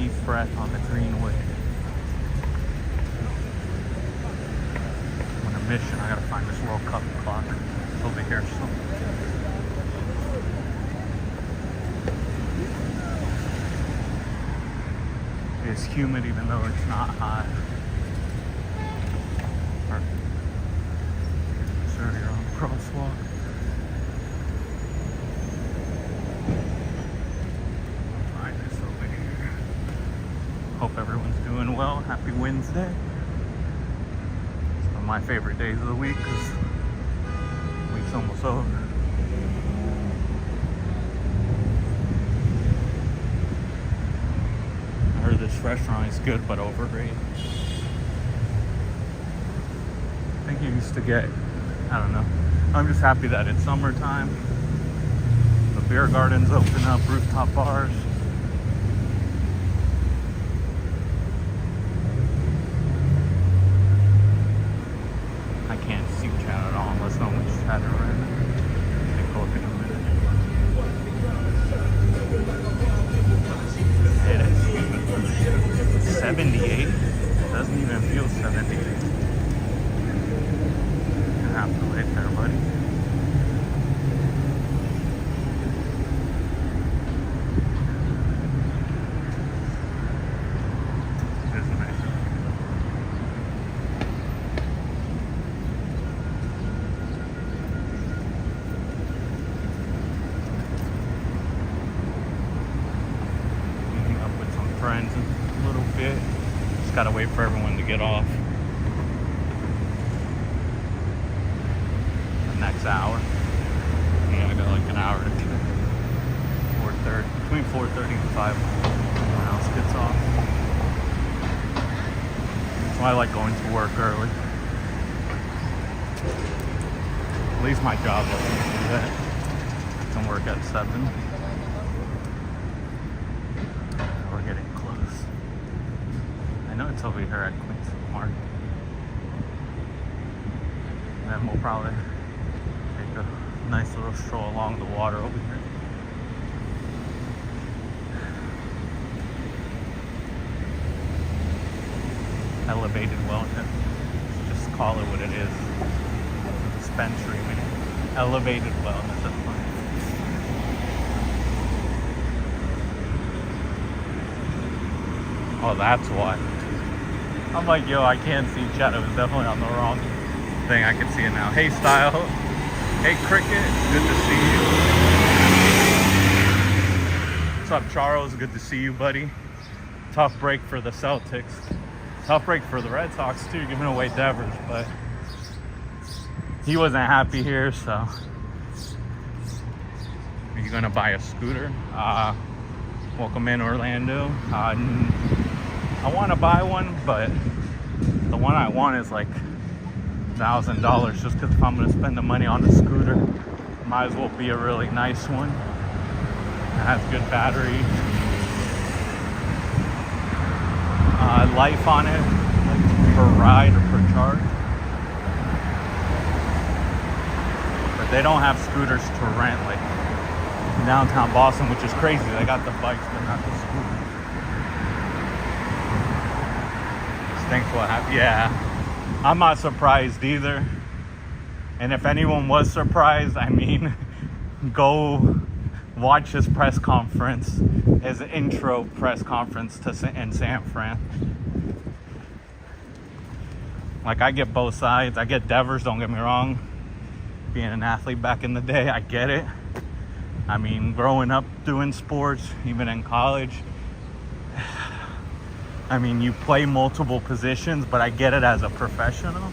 Deep breath on the Greenwood. I'm on a mission. I gotta find this World Cup clock. It's over here somewhere. It's humid even though it's not hot. Sorry, you're on crosswalk. Find this over here. Hope everyone's doing well. Happy Wednesday. It's one of my favorite days of the week because the week's almost over. I heard this restaurant is good but overrated. I think you used to get, I don't know. I'm just happy that it's summertime. The beer gardens open up, rooftop bars. I can't see chat at all unless someone's chatting right now. Take a look in a minute. It is 78. It doesn't even feel 78. Have to wait there, buddy. It's nice. Meeting up with some friends in a little bit. Just gotta wait for everyone to get off. Next hour. Yeah, I got like an hour to 4:30, between 4:30 and 5 when everyone else gets off. That's why I like going to work early. At least my job lets me do that. I can work at 7. We're getting close. I know it's over here at Queens Market. And then we'll probably take a nice little stroll along the water over here. Elevated wellness. Just call it what it is. Dispensary. Elevated wellness. That's fine. Oh, that's why. I'm like, yo, I can't see chat. It was definitely on the wrong thing. I can see it now. Hey, Style. Hey, Cricket. Good to see you. What's up, Charles? Good to see you, buddy. Tough break for the Celtics. Tough break for the Red Sox, too, giving away Devers, but he wasn't happy here, so. Are you going to buy a scooter? Welcome in, Orlando. I want to buy one, but the one I want is like $1,000 just because if I'm going to spend the money on a scooter, it might as well be a really nice one. It has good battery. Life on it, like per ride or per charge. But they don't have scooters to rent like in downtown Boston, which is crazy. They got the bikes but not the scooters. Thankful. Yeah, I'm not surprised either. And if anyone was surprised, I mean, go watch his press conference, his intro press conference in San Fran. Like, I get both sides. I get Devers, don't get me wrong. Being an athlete back in the day, I get it. I mean, growing up doing sports, even in college, I mean, you play multiple positions, but I get it as a professional.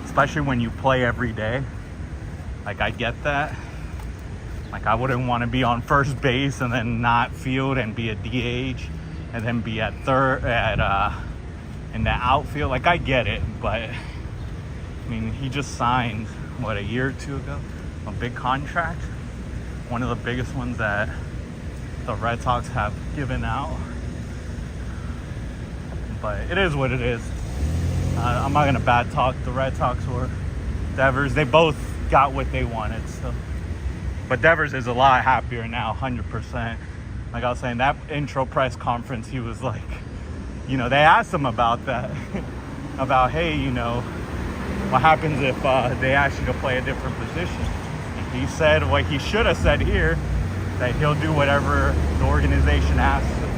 Especially when you play every day. Like, I get that. Like, I wouldn't want to be on first base and then not field and be a DH and then be at third, in the outfield. Like, I get it, but I mean, he just signed, what, a year or two ago? A big contract. One of the biggest ones that the Red Sox have given out. But it is what it is. I'm not going to bad talk the Red Sox or Devers. They both got what they wanted. So, but Devers is a lot happier now, 100%. like I was saying, that intro press conference, he was like, you know, they asked him about that, about, hey, you know, what happens if they ask you to play a different position? And he said what he should have said here, that he'll do whatever the organization asks him.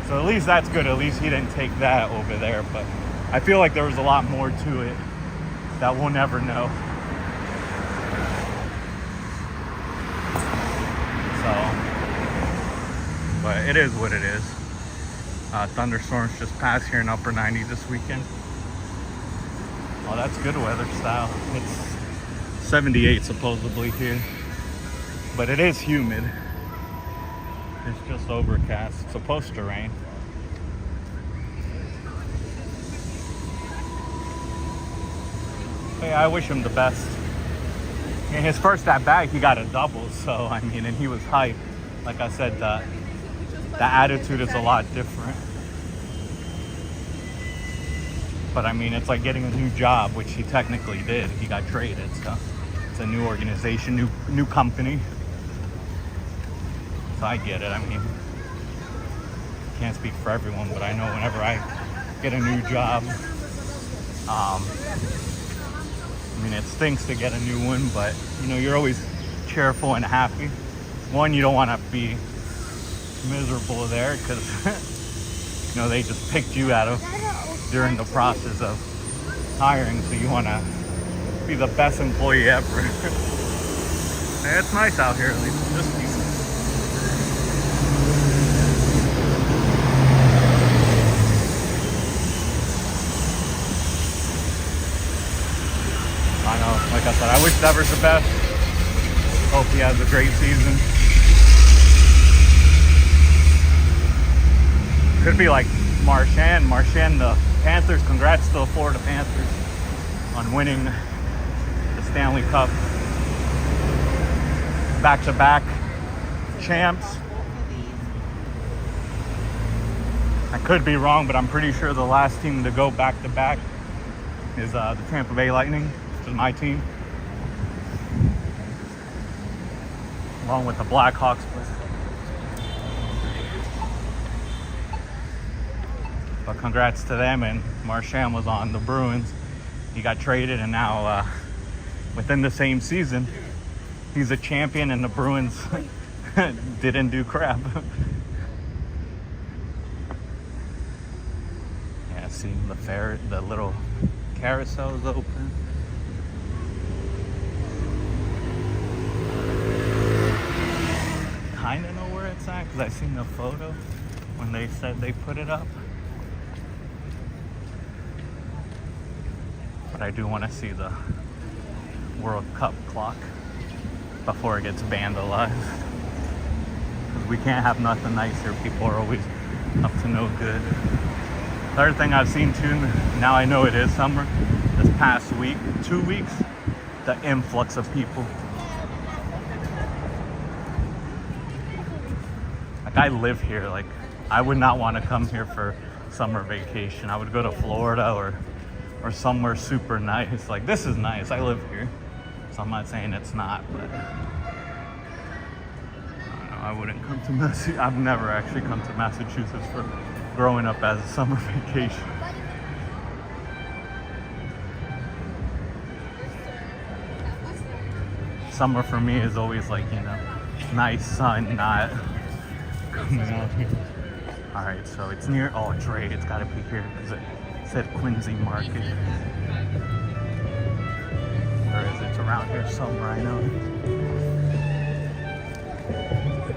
So at least that's good. At least he didn't take that over there. But I feel like there was a lot more to it that we'll never know. So, but it is what it is. Thunderstorms just passed here in upper 90s this weekend. Oh, that's good weather style. It's 78 supposedly here, but it is humid. It's just overcast. It's supposed to rain. Hey, I wish him the best. In his first at bat, he got a double, so I mean, and he was hyped. Like I said, the attitude is a lot different. But I mean, it's like getting a new job, which he technically did. He got traded, so it's a new organization, new company. So I get it. I mean, can't speak for everyone, but I know whenever I get a new job, I mean, it stinks to get a new one, but you know, you're always cheerful and happy. One, you don't want to be miserable there because you know, they just picked you out of during the process of hiring, so you want to be the best employee ever. Hey, it's nice out here, at least this season. I know, like I said, I wish Devers the best. Hope he has a great season. Could be like Marchand, the Panthers. Congrats to the Florida Panthers on winning the Stanley Cup. Back-to-back champs. I could be wrong, but I'm pretty sure the last team to go back-to-back is the Tampa Bay Lightning, which is my team. Along with the Blackhawks. But congrats to them, and Marchand was on the Bruins. He got traded, and now within the same season, he's a champion, and the Bruins didn't do crap. Yeah, see the little carousel is open. Kind of know where it's at because I seen the photo when they said they put it up. But I do want to see the World Cup clock before it gets vandalized. Because we can't have nothing nice here. People are always up to no good. The other thing I've seen too, now I know it is summer, this past week, 2 weeks, the influx of people. Like, I live here. Like, I would not want to come here for summer vacation. I would go to Florida or somewhere super nice. Like, this is nice. I live here. So I'm not saying it's not, but I don't know. I wouldn't come to Massachusetts. I've never actually come to Massachusetts for growing up as a summer vacation. Summer for me is always like, you know, nice sun, not coming out here. All right, so it's near, oh, it's right. It's got to be here because it said Quincy Market. Where is it? It's around here somewhere, I know.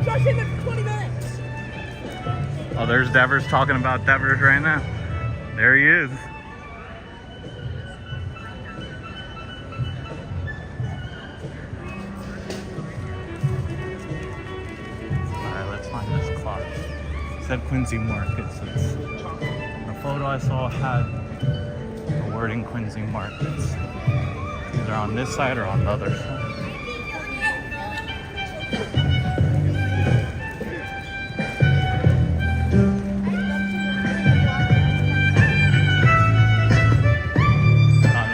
Josh in there for 20 minutes. Oh, there's Devers talking about Devers right now. There he is. Alright, let's find this clock. It said Quincy Market, so it's, the photo I saw had the wording Quincy Markets. Either on this side or on the other side.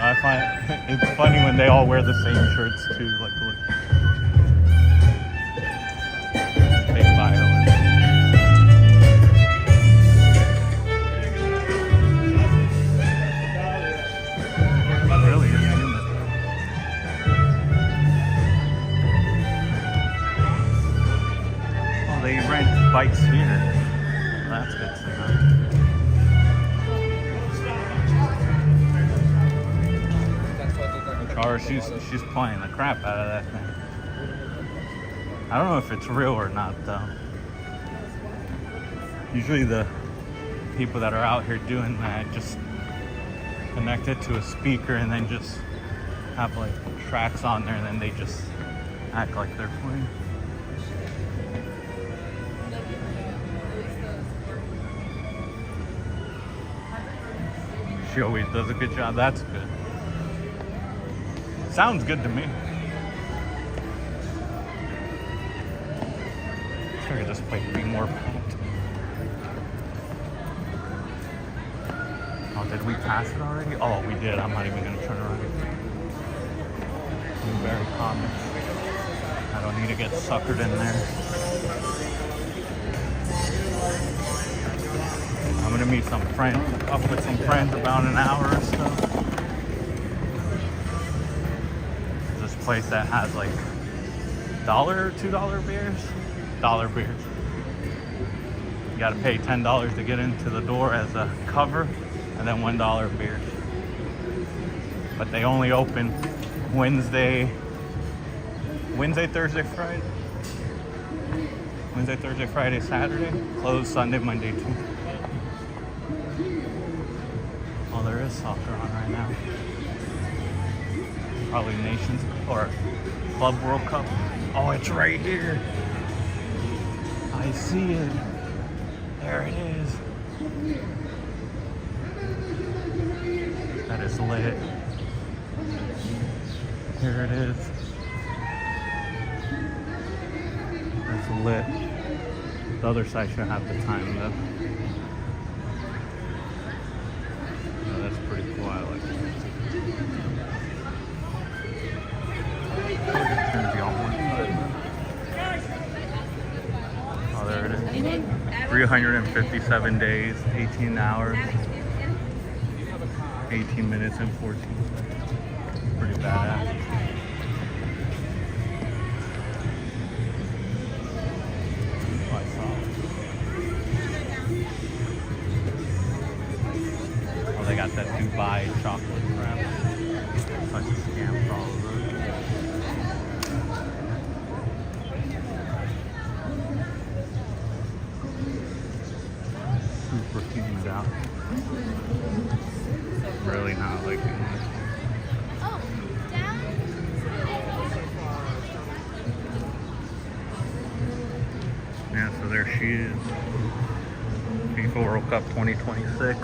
I find it's funny when they all wear the same shirts too. Like, look. Big violence. bikes here. That's good to know. Or she's playing the crap out of that thing. I don't know if it's real or not though. Usually the people that are out here doing that just connect it to a speaker and then just have like tracks on there and then they just act like they're playing. She always does a good job. That's good. Sounds good to me. Figured this place would be more packed. Oh, did we pass it already? Oh, we did. I'm not even gonna turn around. Blueberry comments. I don't need to get suckered in there. I'm gonna meet some friends, up with some friends about an hour or so. This place that has like $1 or $2 beers? $1 beers. You gotta pay $10 to get into the door as a cover, and then $1 beers. But they only open Wednesday, Thursday, Friday. Wednesday, Thursday, Friday, Saturday. Closed Sunday, Monday, Tuesday. Oh, there is soccer on right now. Probably Nations or Club World Cup. Oh, it's right here. I see it. There it is. That is lit. Here it is. That's lit. The other side should have the time though. Oh, that's pretty cool. I like it. Turns you on one side. Oh, there it is. 357 days, 18 hours, 18 minutes and 14 seconds. Pretty badass. Oh, they got that Dubai chocolate crap. Such a scam for all of those. Super humid out. Really not liking this. Oh, down. Yeah, so there she is. FIFA World Cup 2026.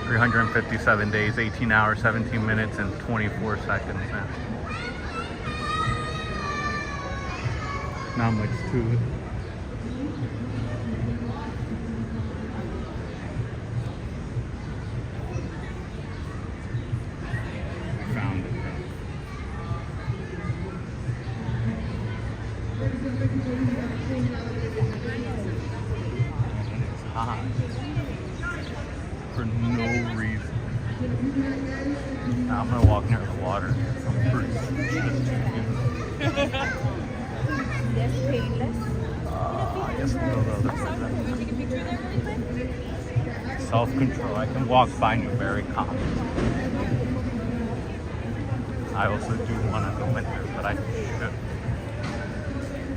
357 days, 18 hours, 17 minutes, and 24 seconds now. Not much to it. We found it. It's hot. For no reason. Now I'm gonna walk near the water. I'm pretty Yes, painless. I guess we'll go the other way then. Take a picture there really quick. Self-control. I can walk by Newberry Commons. I also do one in the winter, but I should.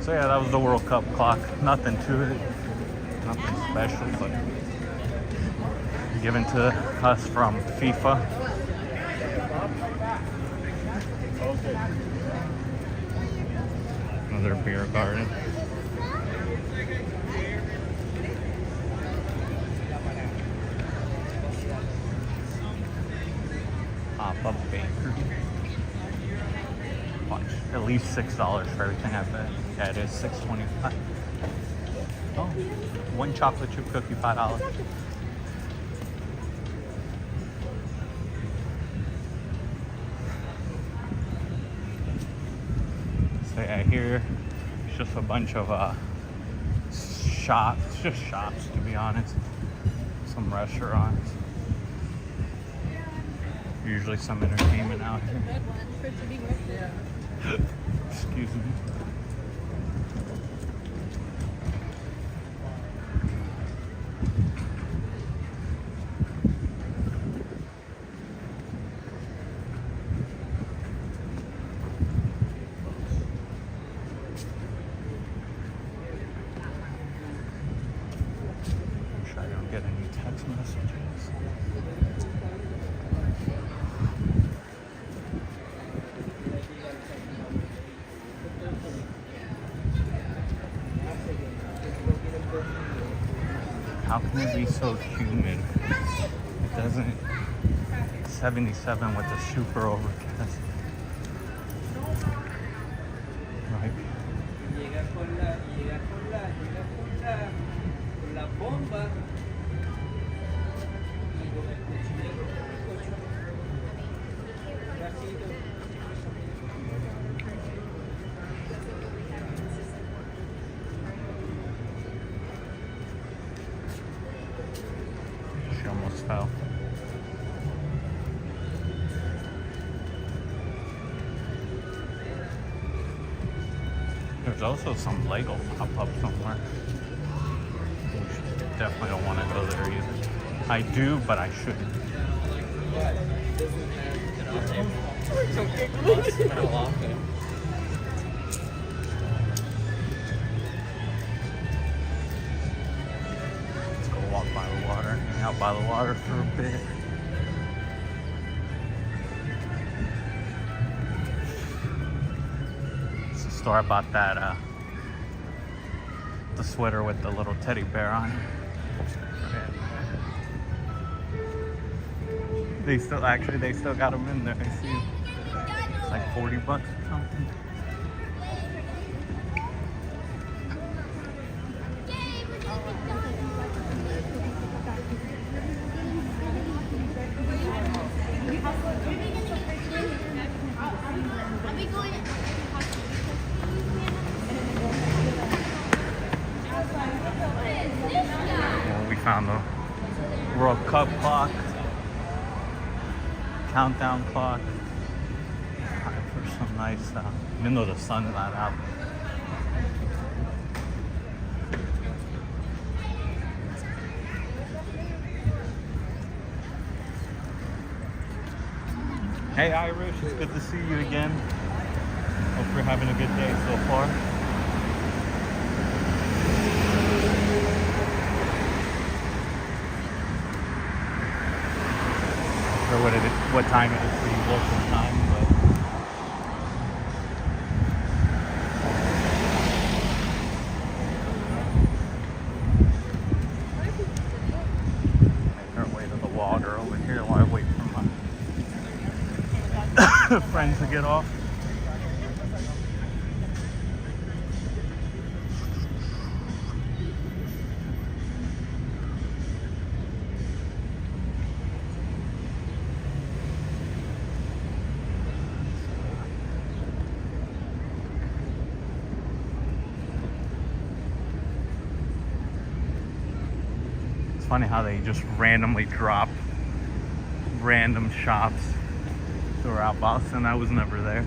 So yeah, that was the World Cup clock. Nothing to it. Nothing special, but given to us from FIFA. Another beer garden. Pop-up bakery. Watch, at least $6 for everything I bet. Yeah, it is $6.25. Oh, one chocolate chip cookie, $5. So yeah, here it's just a bunch of shops, just shops to be honest. Some restaurants. Usually some entertainment out here. Excuse me. How can it be so humid? It doesn't. 77 with the super overcast. Right. She almost fell. There's also some Lego pop-up somewhere. Definitely don't want to go there either. I do, but I shouldn't. Let's go walk by the water, hang out by the water for a bit. It's a store about that, the sweater with the little teddy bear on it. They still got them in there. I see. It's like $40 or something. Well, we found the World Cup clock. Countdown clock. Time for some nice, even though the sun's not out. Hey Irish, it's good to see you again. Hope you're having a good day so far. What time it is for you local time, but make our way to the water over here while I wait for my friends to get off. It's funny how they just randomly drop random shops throughout Boston. I was never there.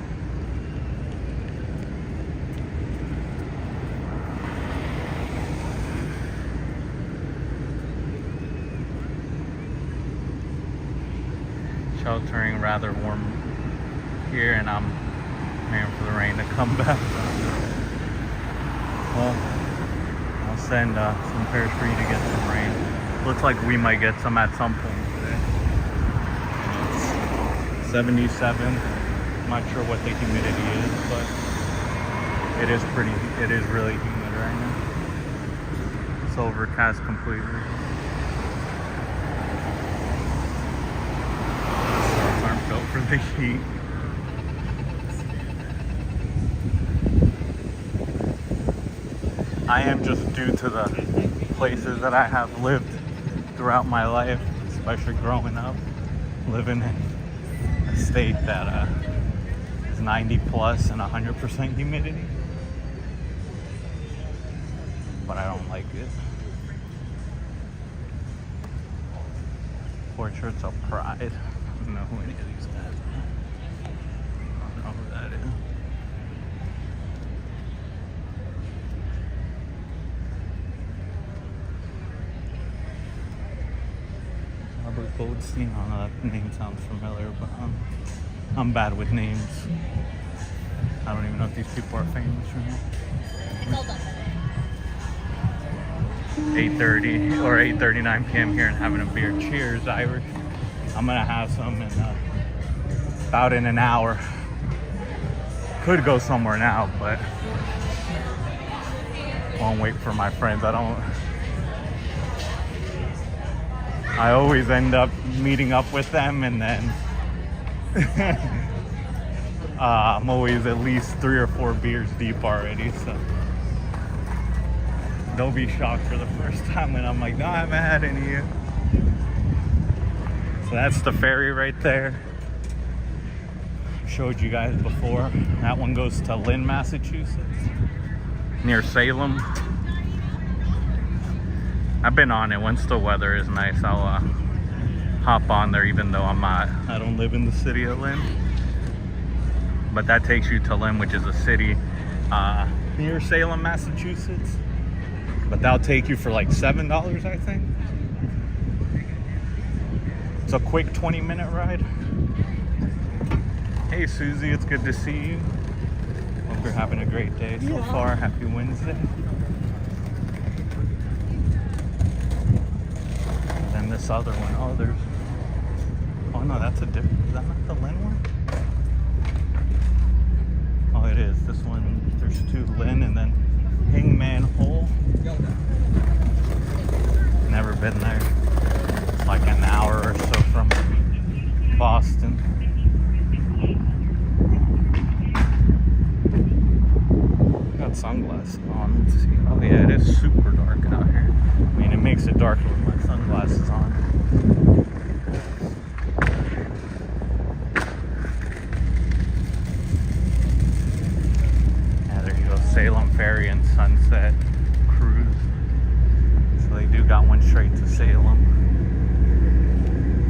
Sheltering, rather warm here, and I'm waiting for the rain to come back. Well, I'll send some prayers for you to get some rain. Looks like we might get some at some point today. It's 77. I'm not sure what the humidity is, but it is really humid right now. It's overcast completely. These aren't built for the heat. I am just due to the places that I have lived throughout my life, especially growing up, living in a state that is 90 plus and 100% humidity. But I don't like it. Portraits of Pride. I don't know who any of these guys are. I don't know who that is. Goldstein. I don't know, that name sounds familiar, but I'm bad with names. I don't even know if these people are famous or not. It's all done. 8:30 or 8:39 p.m. here and having a beer. Cheers, Irish. I'm gonna have some in about in an hour. Could go somewhere now, but won't wait for my friends. I don't I always end up meeting up with them, and then I'm always at least 3 or 4 beers deep already, so they'll be shocked for the first time when I'm like, no, I haven't had any yet. So that's the ferry right there. Showed you guys before. That one goes to Lynn, Massachusetts, near Salem. I've been on it once the weather is nice. I'll hop on there, even though I don't live in the city of Lynn. But that takes you to Lynn, which is a city near Salem, Massachusetts. But that'll take you for like $7, I think. It's a quick 20-minute ride. Hey Susie, it's good to see you. Hope you're having a great day so far. Happy Wednesday. And then this other one. Oh no, that's a different. Is that not the Lynn one? Oh, it is. This one. There's 2 Lynn and then Hangman Hole. Never been there. It's like an hour or so from Boston. Got sunglasses on. Let's see. Oh yeah, it is super dark out here. I mean, it makes it darker with my sunglasses on. Yeah, there you go. Salem Ferry and Sunset Cruise. So they do got one straight to Salem.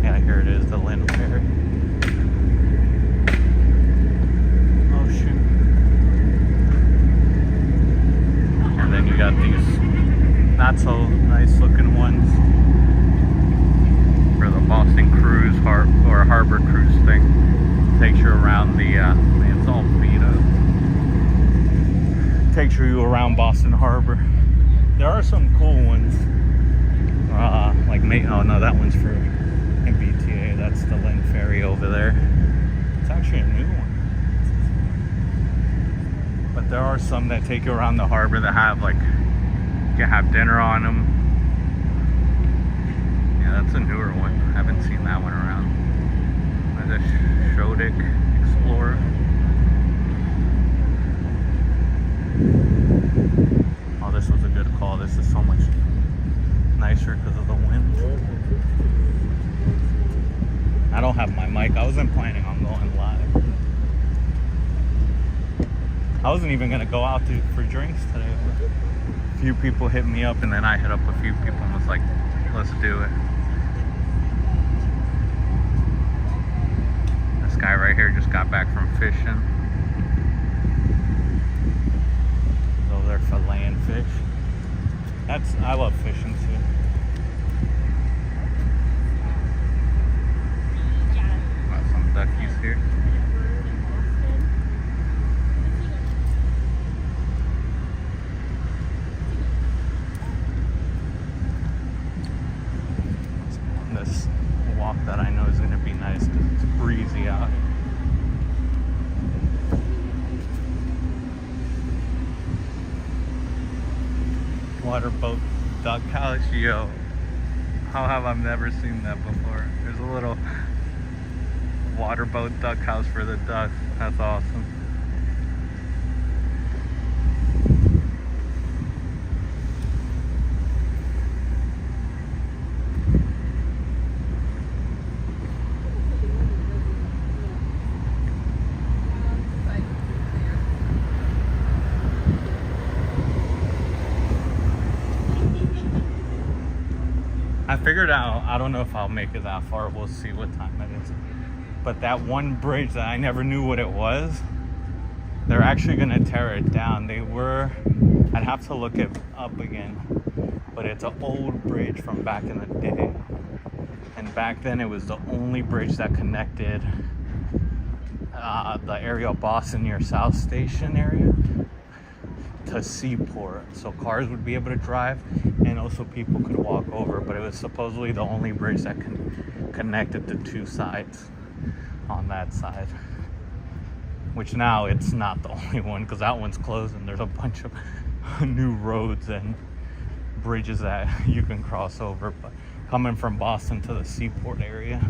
Yeah, here it is, the Lynn Ferry. Oh shoot. And then you got these not so nice looking ones for the Boston Cruise or Harbor Cruise thing. Takes you around the, man, it's all beat up. Takes you around Boston Harbor. There are some cool ones. Oh no, that one's for MBTA. That's the Lynn Ferry over there. It's actually a new one. But there are some that take you around the harbor that have like, you can have dinner on them. Yeah, that's a newer one. I haven't seen that one around. There's a Shodick Explorer. Oh, this was a good call. This is so much nicer because of the wind. I don't have my mic. I wasn't planning on going live. I wasn't even going to go out for drinks today. But a few people hit me up, and then I hit up a few people and was like, let's do it. This guy right here just got back from fishing. He's over there filleting fish. I love fishing too. Got some duckies here. This walk that I know is going to be nice because it's breezy out. Water boat duck house. Yo, how have I never seen that before? There's a little water boat duck house for the ducks. That's awesome. I figured out, I don't know if I'll make it that far, we'll see what time it is. But that one bridge that I never knew what it was, they're actually gonna tear it down. I'd have to look it up again, but it's an old bridge from back in the day. And back then it was the only bridge that connected the area of Boston near South Station area to Seaport, so cars would be able to drive and also people could walk over, but it was supposedly the only bridge that connected the two sides on that side, which now it's not the only one because that one's closed and there's a bunch of new roads and bridges that you can cross over. But coming from Boston to the Seaport area.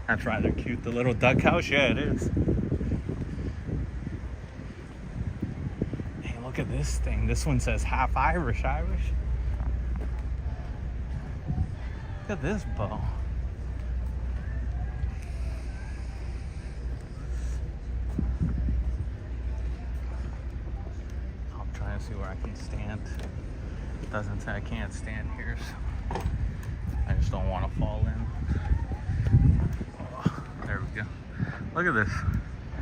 That's rather cute. The little duck house, yeah, it is. Hey, look at this thing. This one says half Irish. Look at this bow. I'm trying to see where I can stand. It doesn't say I can't stand here, so I just don't want to fall in. Oh, there we go. Look at this.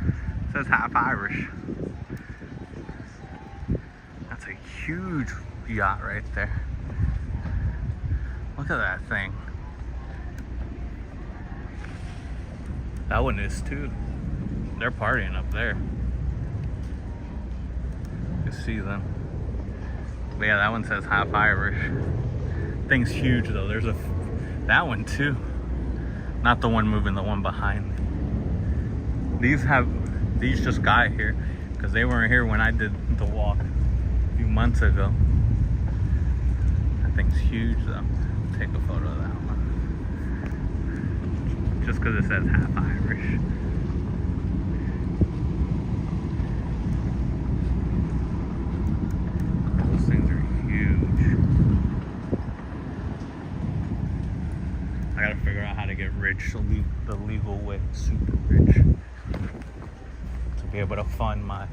It says half Irish. That's a huge yacht right there. Look at that thing. That one is too. They're partying up there. You can see them. But yeah, that one says half Irish. Thing's huge though. There's that one too. Not the one moving, the one behind me. These just got here because they weren't here when I did the walk a few months ago. That thing's huge though. Take a photo of that one. Just because it says half Irish. Those things are huge. I gotta figure out how to get rich the legal way, super rich, to be able to fund my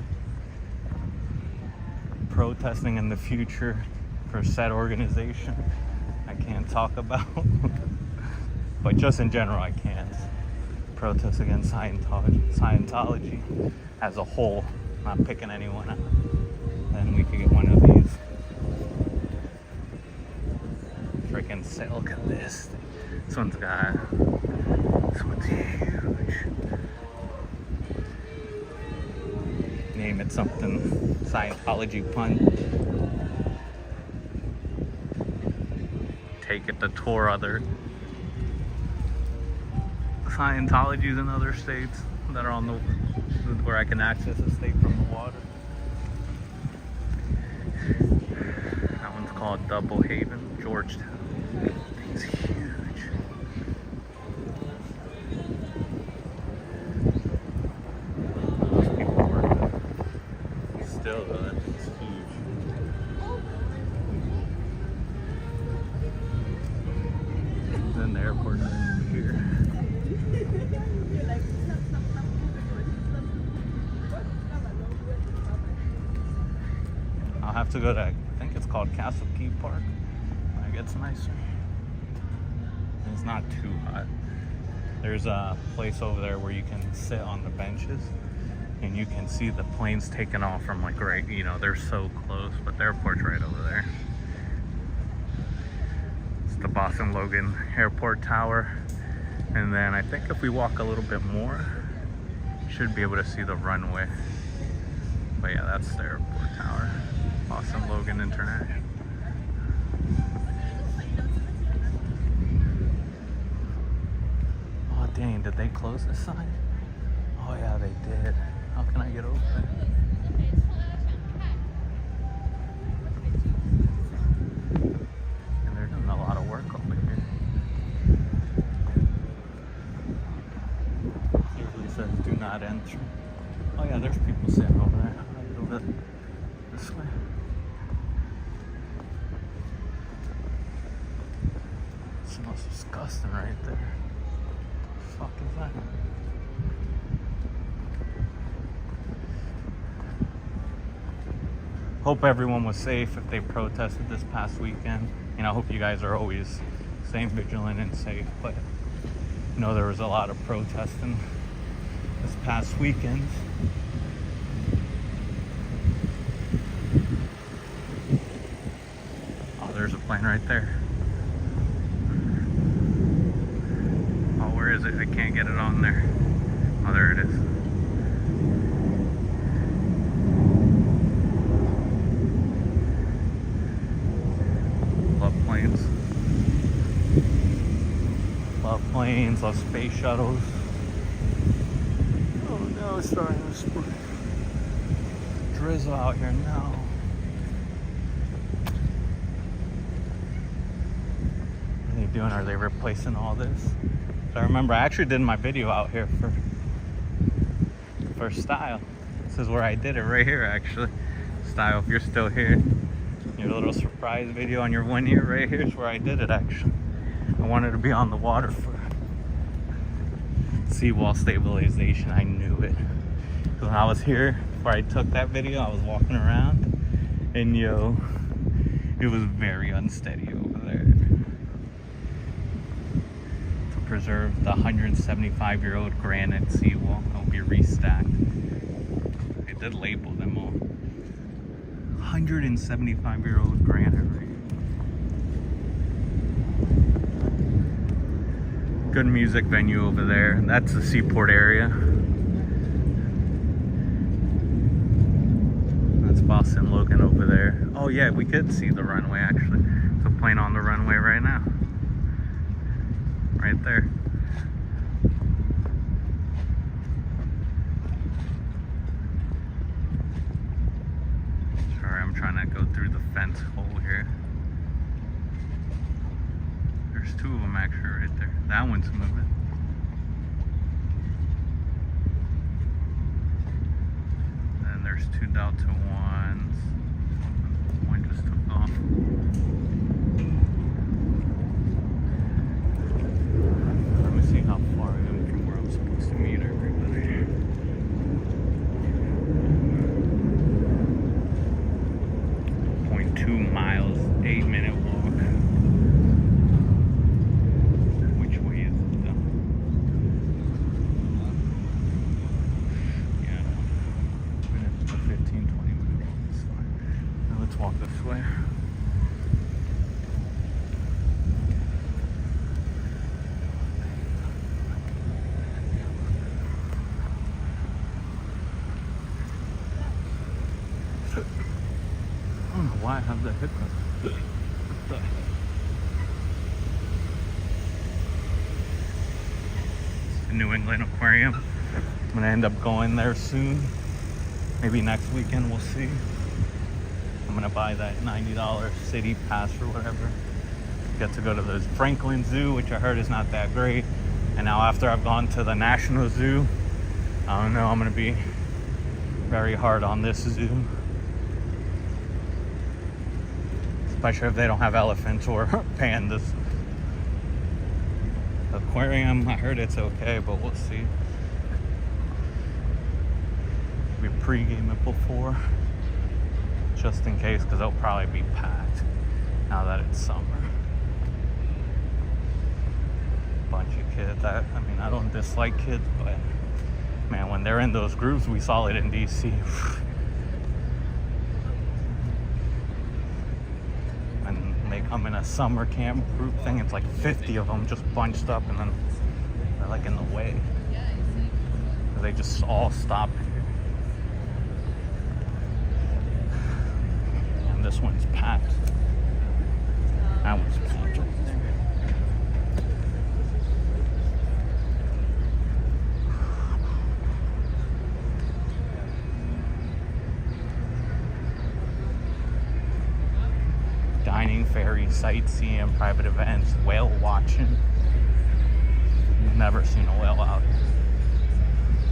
protesting in the future for said organization. I can't talk about, but just in general I can protest against Scientology as a whole, not picking anyone out. Then we could get one of these. Freaking sick. Look at this thing. This one's huge. Name it something Scientology pun. Take it to tour other Scientologies in other states that are on the where I can access a state from the water. That one's called Double Haven, Georgetown. It's huge. Those people work there. Still though, that thing's huge. Then the airport's right over here. I'll have to go to, I think it's called Castle Key Park when it gets nicer. It's not too hot. There's a place over there where you can sit on the benches and you can see the planes taking off from like right, you know, they're so close, but the airport's right over there. The Boston Logan Airport Tower, and then I think if we walk a little bit more, you should be able to see the runway. But yeah, that's the airport tower, Boston Logan International. Oh dang, did they close this sign? Oh yeah, they did. How can I get over there? A lot of work over here. Usually says do not enter. Oh yeah, there's people sitting over there. I'll go this way. It smells disgusting right there. What the fuck is that? Hope everyone was safe if they protested this past weekend. You know, I hope you guys are always staying vigilant and safe, but you know, there was a lot of protesting this past weekend. Oh, there's a plane right there. Oh, where is it? I can't get it on there. Oh, there it is. Love planes, love space shuttles. Oh, now it's starting to spray. Drizzle out here now. doing? Are they replacing all this? So I remember I actually did my video out here for Style. This is where I did it, right here actually. Style, if you're still here, your little surprise video on your 1 year right here is where I did it actually. I wanted to be on the water for seawall stabilization. I knew it. When I was here, before I took that video, I was walking around and yo, it was very unsteady over there. To preserve the 175-year-old granite seawall, that will be restacked. They did label them all. 175-year-old granite right here. Good music venue over there. That's the seaport area. That's Boston Logan over there. Oh yeah, we could see the runway actually. There's a plane on the runway right now. Right there. Sorry, I'm trying to go through the fence hole here. There's two of them actually right there. That one's moving. Then there's two Delta ones. One just took off. Let me see how far I am from where I'm supposed to meet everybody. .2 miles, 8-minute walk. Walk this way. I don't know why I have that hiccup. It's the New England Aquarium. I'm gonna end up going there soon. Maybe next weekend, we'll see. I'm gonna buy that $90 city pass or whatever. Get to go to the Franklin Zoo, which I heard is not that great. And now after I've gone to the National Zoo, I don't know, I'm gonna be very hard on this zoo. Especially if they don't have elephants or pandas. The aquarium, I heard it's okay, but we'll see. We pre-game it before. Just in case, because they'll probably be packed now that it's summer. Bunch of kids. I mean, I don't dislike kids, but man, when they're in those groups, we saw it in DC. When they come in a summer camp group thing, it's like 50 of them just bunched up, and then they're like in the way. They just all stop here. This one's packed. That one's packed right there. Dining, ferry, sightseeing, private events, whale watching. You've never seen a whale out here.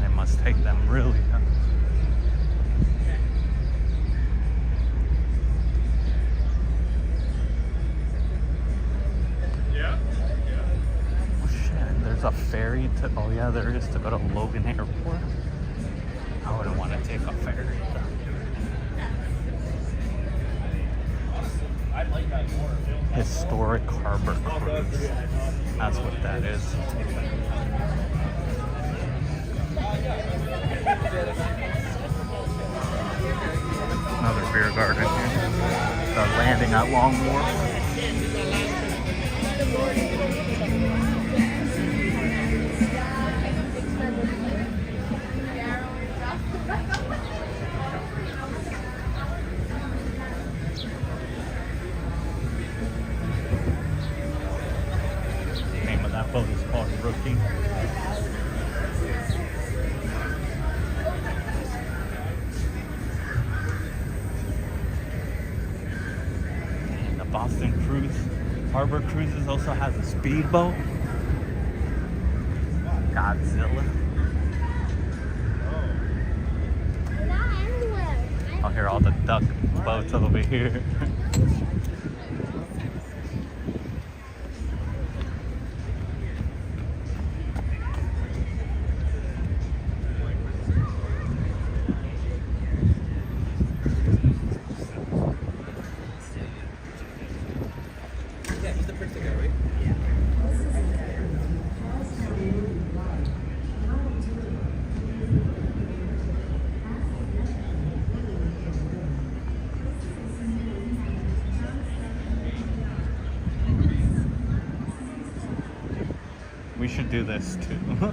They must take them really young. A ferry to, oh yeah, there is, to go to Logan Airport. I wouldn't want to take a ferry. Historic Harbor Cruise. That's what that is. Another beer garden here. The landing at Long Wharf. Boat is called Rookie. And the Boston Cruise Harbor Cruises also has a speedboat. Godzilla. I'll hear all the duck boats over here. We should do this too. No,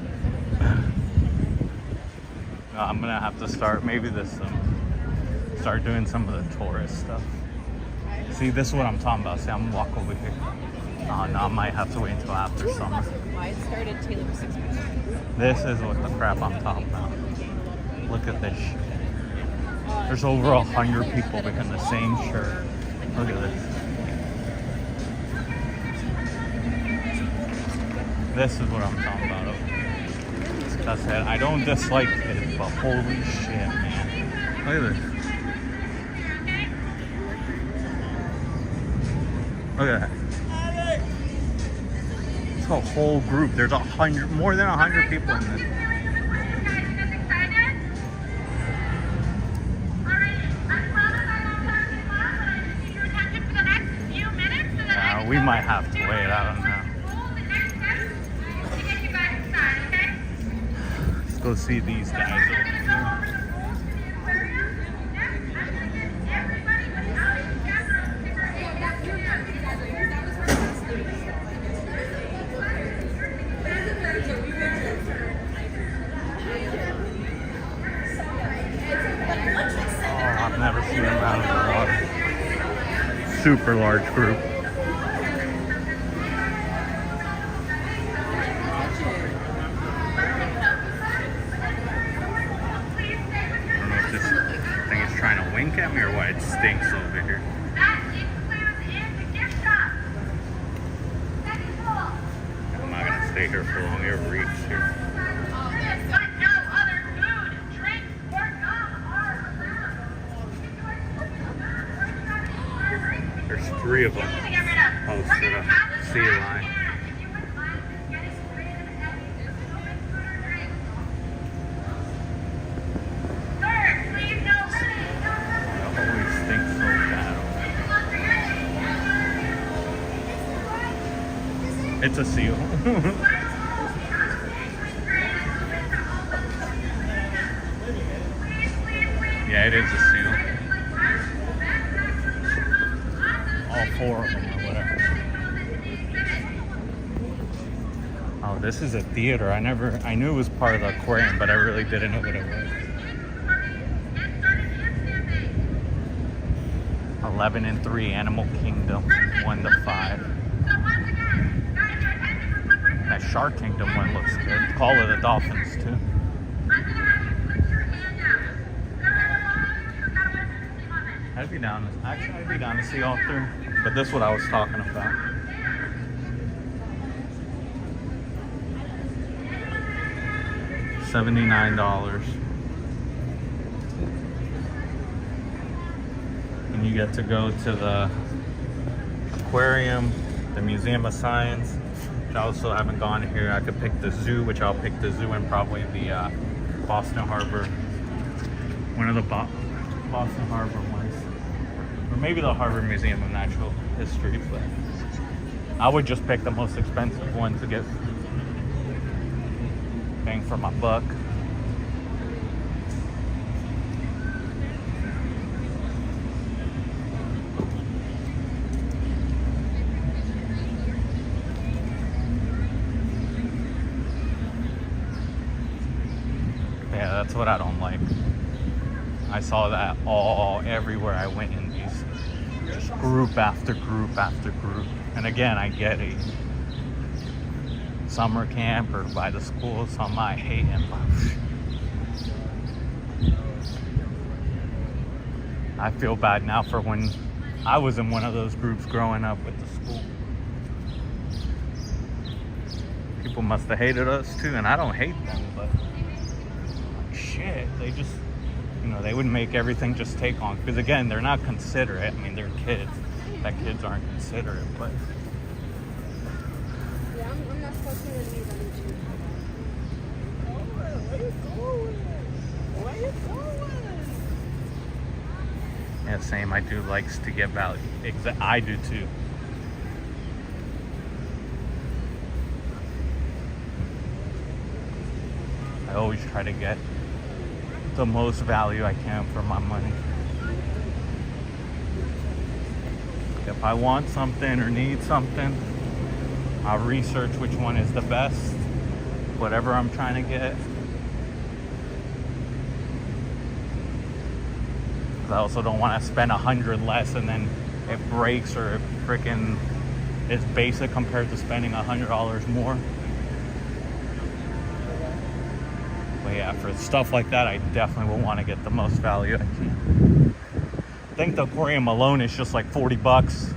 I'm gonna have to start maybe this start doing some of the tourist stuff. See, this is what I'm talking about. See, I'm gonna walk over here. Oh no, I might have to wait until after summer. Why it started Taylor for 6 months. This is what the crap I'm talking about. Look at this shit. There's over 100 people wearing the same shirt. Look at this. This is what I'm talking about. That's it. I don't dislike it, but holy shit, man. Look at this. Look at that. It's a whole group. There's 100, more than 100 people in this. We might have to wait. I don't know. Let's go see these guys over here. Oh, I've never seen them out of the water. Super large group. Wink at me or what? It stinks over here. I'm not gonna stay here for long. It reeks here. There's 3 of them posted up. Sea line. It's a seal. Yeah, it is a seal. All 4 of them or whatever. Oh, this is a theater. I knew it was part of the aquarium, but I really didn't know what it was. 11-3 Animal Kingdom, 1-5. That Shark Kingdom one looks good. Call of the Dolphins too. I'd be down to see all 3. But this is what I was talking about. $79. And you get to go to the aquarium, the Museum of Science. I also haven't gone here. I could pick the zoo, which I'll pick the zoo and probably the Boston Harbor. One of the Boston Harbor ones. Or maybe the Harbor Museum of Natural History, but I would just pick the most expensive one to get bang for my buck. That's what I don't like. I saw that everywhere I went in these, just group after group after group. And again, I get it. Summer camp or by the school, some I hate and I feel bad now for when I was in one of those groups growing up with the school. people must have hated us too, and I don't hate them, but shit, they just, you know, they would make everything just take on. Because again, they're not considerate. I mean, they're kids. That kids aren't considerate, but Yeah, I'm not supposed to leave on YouTube. Where you going? Where you going? yeah, same. I do likes to get value. I do too. I always try to get the most value I can for my money. If I want something or need something, I'll research which one is the best, whatever I'm trying to get. 'Cause I also don't want to spend 100 less and then it breaks or it freaking is basic compared to spending $100 more. But yeah, for stuff like that, I definitely will want to get the most value I can. I think the aquarium alone is just like 40 bucks.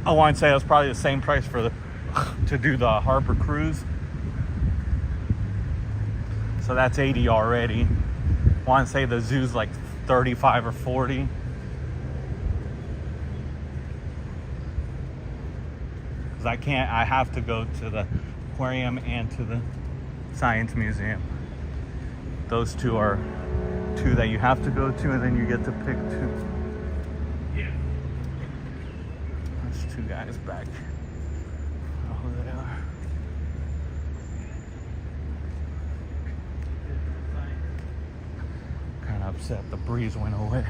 I want to say it was probably the same price for to do the harbor cruise. So that's 80 already. I want to say the zoo's like 35 or 40. Because I have to go to the aquarium and to the science museum. Those two are two that you have to go to, and then you get to pick two. Yeah. There's two guys back. Oh, who they are. Kind of upset the breeze went away.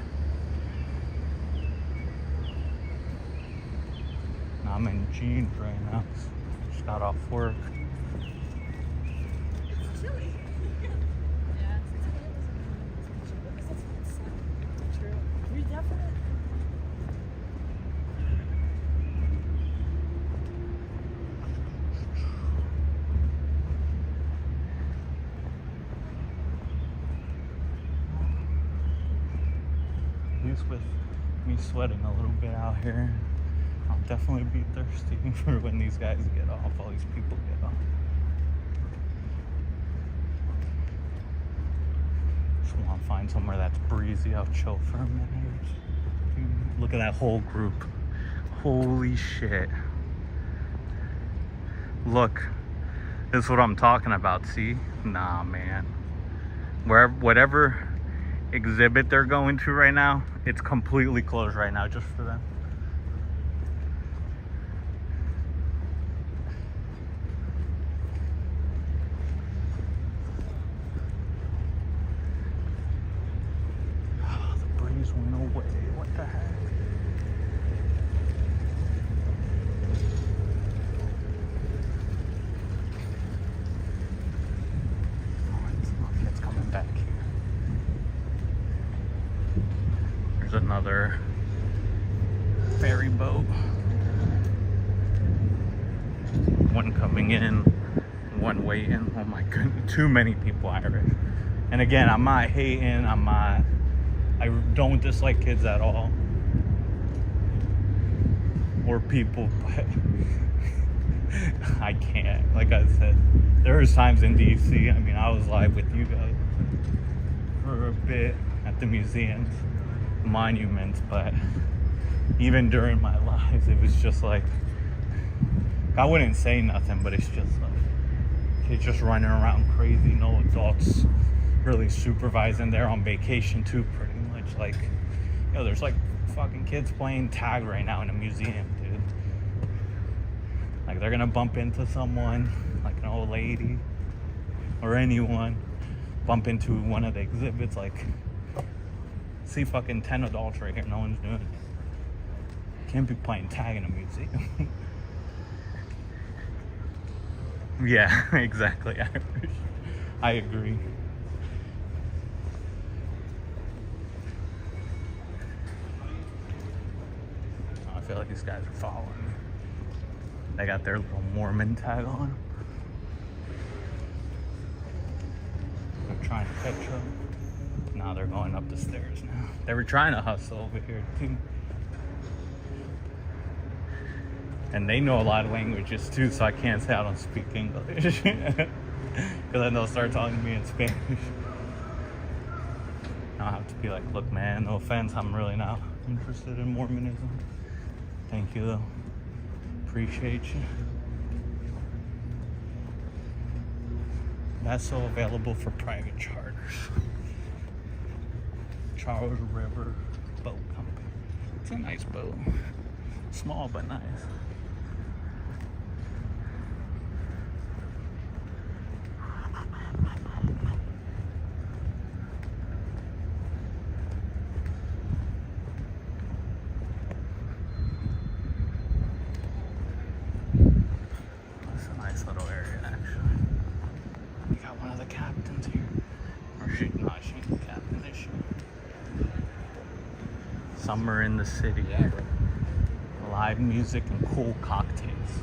Now I'm in jeans right now. Just got off work. With me sweating a little bit out here, I'll definitely be thirsty for when these guys get off, all these people get off. Just want to find somewhere that's breezy. I'll chill for a minute. Dude, look at that whole group. Holy shit. Look, this is what I'm talking about. See? Nah, man. Whatever exhibit they're going to right now, it's completely closed right now just for them. Oh, the breeze went away. What the heck? Oh, it's coming back here. Another ferry boat. One coming in, one waiting. Oh my goodness, too many people Irish. And again, I'm not hating, I don't dislike kids at all. Or people, but I can't. Like I said, there was times in DC, I mean, I was live with you guys for a bit at the museums, monuments, but even during my lives, it was just like, I wouldn't say nothing, but it's just like kids just running around crazy, no adults really supervising. They're on vacation too, pretty much. Like, yo, there's like fucking kids playing tag right now in a museum, dude. Like, they're gonna bump into someone, like an old lady or anyone, bump into one of the exhibits. Like, see fucking 10 adults right here, no one's doing it. Can't be playing tag in a museum. Yeah, exactly. I agree. I feel like these guys are following me. They got their little Mormon tag on. They're trying to catch up. Now they're going up the stairs now. They were trying to hustle over here too. And they know a lot of languages too, so I can't say I don't speak English. Because then they'll start talking to me in Spanish. I'll have to be like, look, man, no offense, I'm really not interested in Mormonism. Thank you, though. Appreciate you. Vessel available for private charters. Charles River Boat Company. It's a nice boat. Small but nice. That's a nice little area, actually. We got one of the captains here. Or she ain't the captain, is she? Summer in the city. Yeah, bro. Live music and cool cocktails.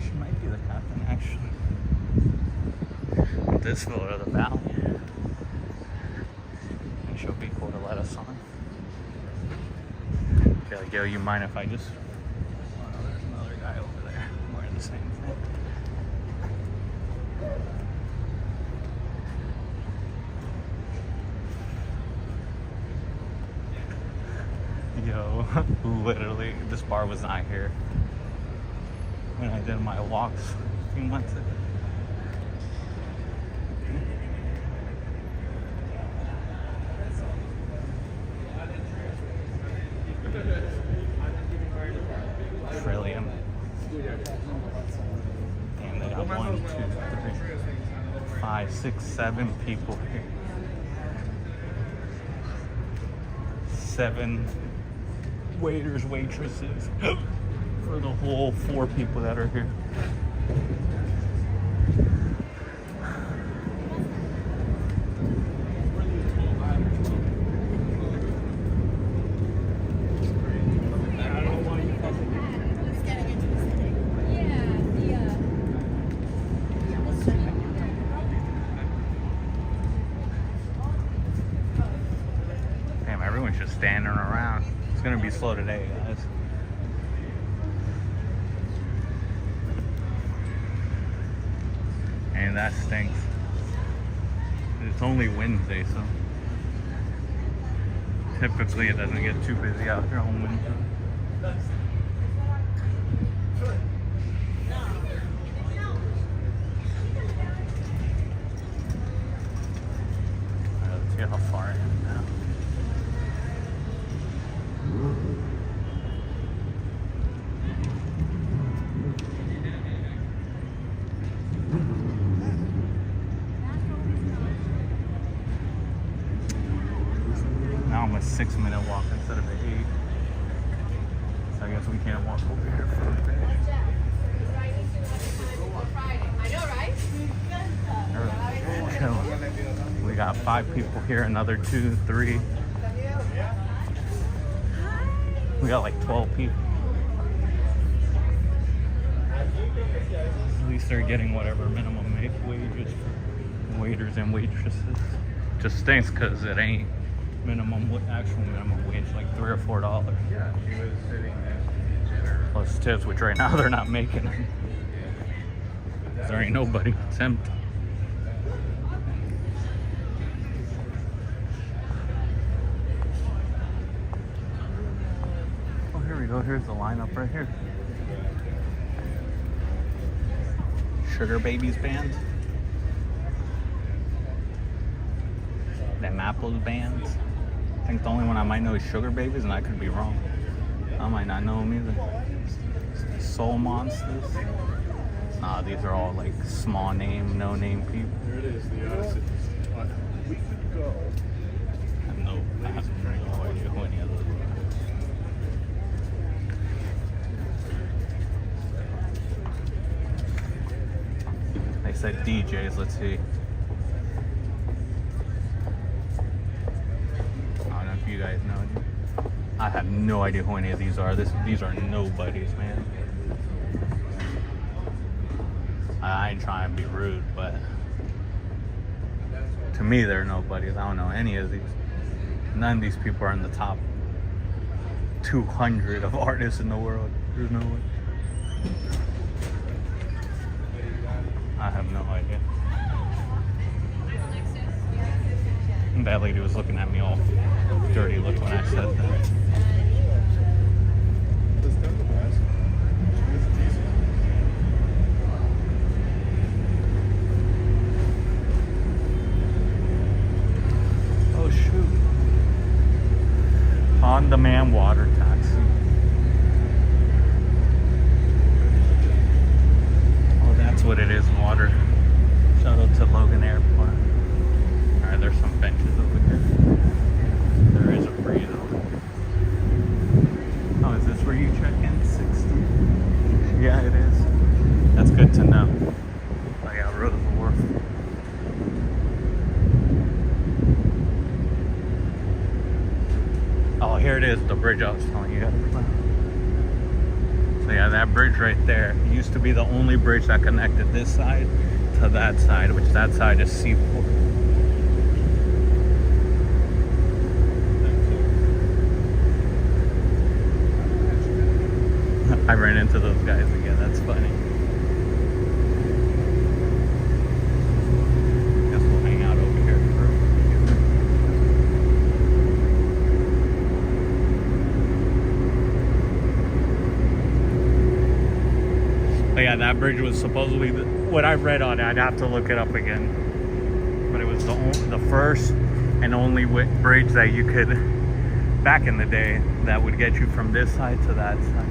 She might be the captain, actually. This will of the valley. And she'll be cool to let us on. Okay, like, yo, you mind if I just... Oh no, there's another guy over there wearing the same thing. Yo, literally, this bar was not here when I did my walks a few months ago. Trillium. Damn, they got 1, 2, 3, 5, 6, 7 people here. 7 waiters, waitresses for the whole 4 people that are here. Damn, everyone's just standing around. It's gonna be slow today, guys. And that stinks. It's only Wednesday, so typically it doesn't get too busy out here on Wednesday. Alright, let's see how far I am now. Now I'm a 6-minute walk instead of an 8. So I guess we can't walk over here for a bit. We got 5 people here, another 2, 3. We got like 12 people. At least they're getting whatever minimum wages for waiters and waitresses. Just stinks because it ain't actual minimum wage, like $3 or $4. Yeah, she was sitting there. Plus tips, which right now they're not making them. There ain't nobody. It's empty. Oh, here we go. Here's the lineup right here. Sugar Babies band. Them Apples bands. I think the only one I might know is Sugar Babies, and I could be wrong. I might not know them either. Soul Monsters. Nah, these are all like small name, no name people. There it is, the Odyssey. We could go. I have no idea who any of those are. They said DJs, let's see. I don't know if you guys know. I have no idea who any of these are. These are nobodies, man. I ain't trying to be rude, but to me, they're nobodies. I don't know any of these. None of these people are in the top 200 of artists in the world. There's no way. I have no idea. And that lady was looking at me all dirty look when I said that. Oh shoot. On-demand water taxi. Oh, that's what it is, water. Shout out to Logan Airport. Alright, there's some benches over here. There is a breeze over. Oh, is this where you check in? 60? Yeah, it is. That's good to know. I got Rose Wharf. Oh, here it is, the bridge I was telling you guys about. So yeah, that bridge right there used to be the only bridge that connected this side to that side, which that side is Seaport. I ran into those guys again, that's funny. Guess we'll hang out over here for a bit. But yeah, that bridge was supposedly, what I read on it, I'd have to look it up again. But it was the first and only bridge that you could, back in the day, that would get you from this side to that side.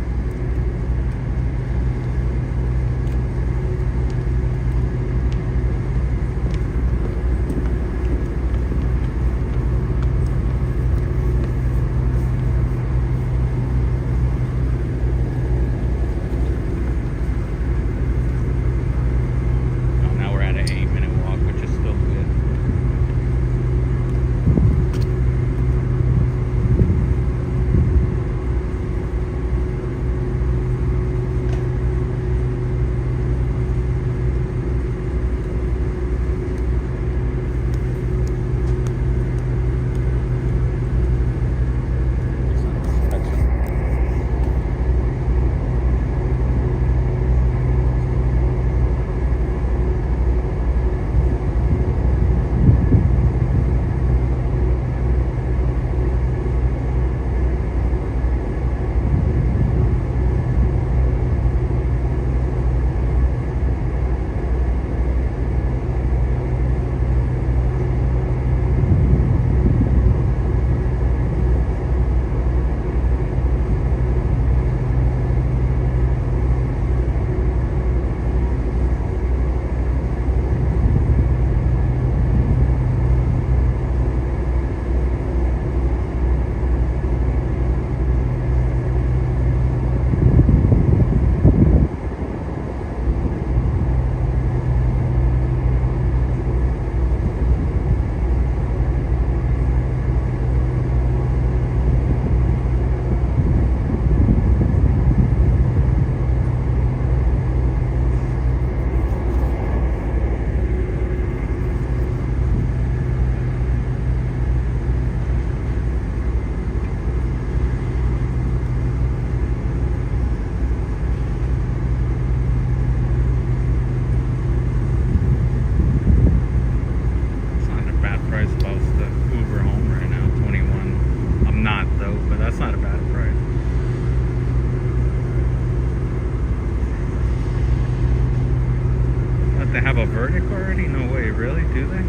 They have a verdict already? No way, really? Do they?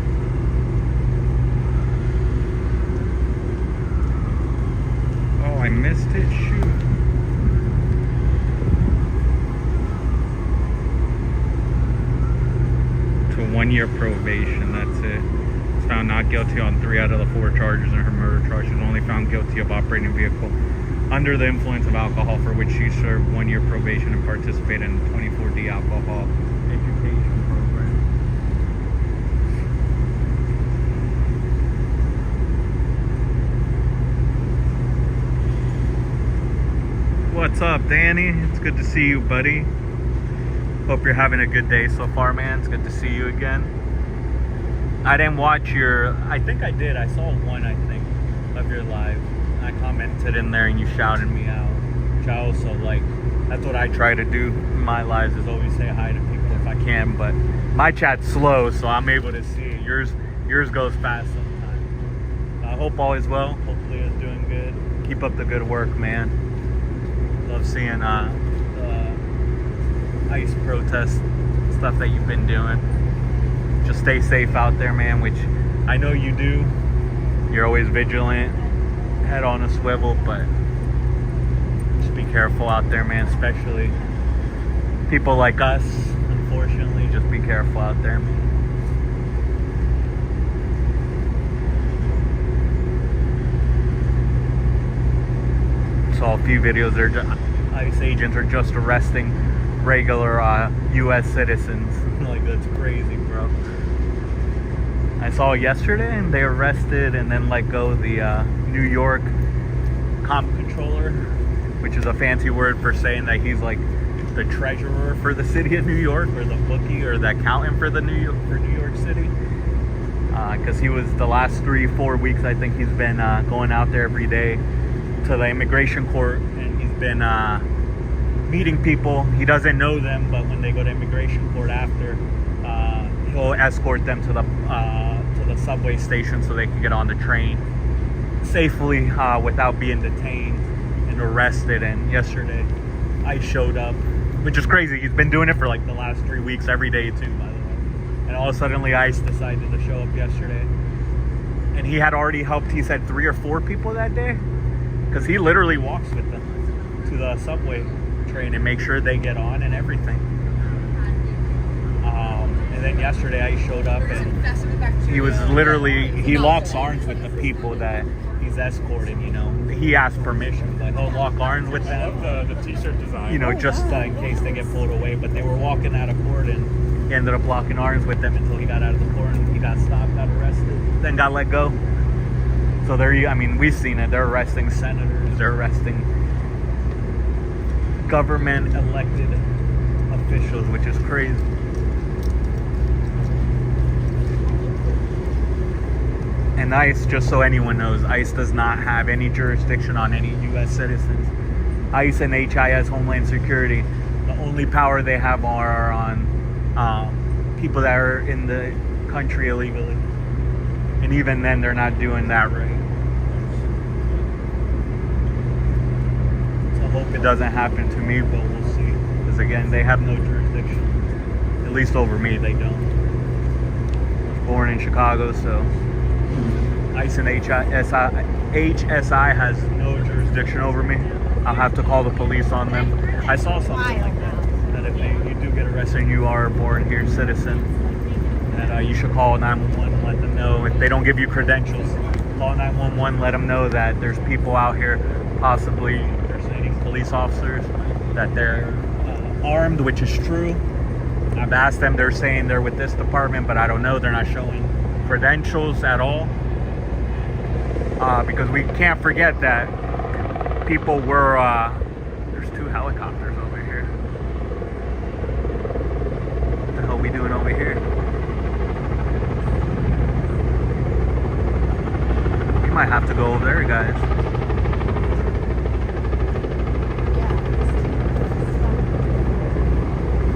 Oh, I missed it? Shoot. To 1 year probation, that's it. Was found not guilty on 3 out of the 4 charges in her murder charge. She was only found guilty of operating a vehicle under the influence of alcohol, for which she served 1 year probation and participated in the 24D alcohol education program. What's up, Danny? It's good to see you, buddy. Hope you're having a good day so far, man. It's good to see you again. I didn't watch your... I think I did. I saw one, I think, of your live. I commented in there and you shouted me out, which I also like. That's what I try to do in my lives, is always say hi to people if I can. But my chat's slow, so I'm able to see it. Yours goes fast sometimes. I hope all is well. Hopefully it's doing good. Keep up the good work, man. Love seeing the ICE protest stuff that you've been doing. Just stay safe out there, man, which I know you do. You're always vigilant, head on a swivel, but just be careful out there, man, especially people like us, unfortunately. Just be careful out there, man. Saw a few videos there. ICE agents are just arresting regular U.S. citizens. Like, that's crazy, bro. I saw yesterday, and they arrested and then let go the New York comp controller, which is a fancy word for saying that he's like the treasurer for the city of New York, or the bookie, or the accountant for New York City. Because he was, the last 3-4 weeks, I think he's been going out there every day to the immigration court, and he's been meeting people. He doesn't know them, but when they go to immigration court after, he'll escort them to the subway station so they can get on the train safely without being detained and arrested. And yesterday I showed up, which is crazy. He's been doing it for like the last 3 weeks every day too, by the way. And all of a sudden ICE decided to show up yesterday, and he had already helped, he said, 3 or 4 people that day, because he literally walks with them to the subway train and make sure they get on and everything. And then yesterday I showed up, and he was literally, he locks arms with the people that he's escorting, you know. He asked permission, like, he'll lock arms with them. I love the t-shirt design. You know, just in case they get pulled away. But they were walking out of court, and he ended up locking arms with them until he got out of the court, and he got stopped, got arrested, then got let go. So I mean, we've seen it. They're arresting senators, they're arresting government elected officials, which is crazy. And ICE, just so anyone knows, ICE does not have any jurisdiction on any U.S. citizens. ICE and HIS, Homeland Security, the only power they have are on people that are in the country illegally. And even then, they're not doing that right. So I hope it doesn't happen to me, but we'll see. Because again, they have no jurisdiction. At least over me, they don't. I was born in Chicago, so ICE and HSI has no jurisdiction over me. I'll have to call the police on them. I saw something like that if you do get arrested and you are a born here citizen, that you should call 911 and let them know. If they don't give you credentials, call 911, let them know that there's people out here, possibly impersonating police officers, that they're armed, which is true. I've asked them, they're saying they're with this department, but I don't know, they're not showing credentials at all. Because we can't forget that people were, there's 2 helicopters over here. What the hell are we doing over here? We might have to go over there, guys.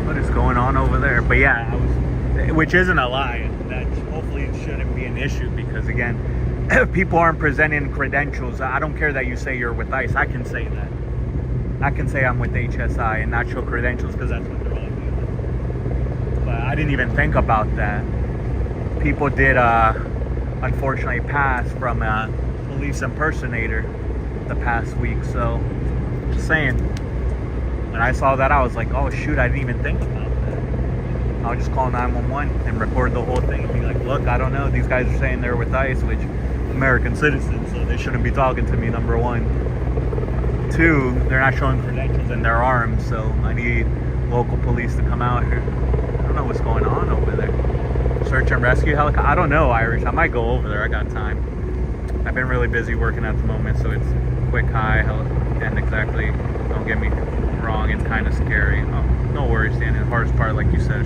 What is going on over there? But yeah, which isn't a lie. That hopefully shouldn't be an issue, because again, if people aren't presenting credentials, I don't care that you say you're with ICE. I can say that. I can say I'm with HSI and not show credentials, because that's what they're all doing. But I didn't even think about that. People did, unfortunately, pass from a police impersonator the past week. So, just saying. When I saw that, I was like, oh shoot, I didn't even think about that. I'll just call 911 and record the whole thing and be like, look, I don't know. These guys are saying they're with ICE, which American citizens, so they shouldn't be talking to me, number 1. 2, they're not showing credentials and they're armed, so I need local police to come out here. I don't know what's going on over there. Search and rescue helicopter? I don't know, Irish. I might go over there. I got time. I've been really busy working at the moment, so it's quick, high, and exactly, don't get me wrong, it's kind of scary. Oh, no worries, Dan. The hardest part, like you said,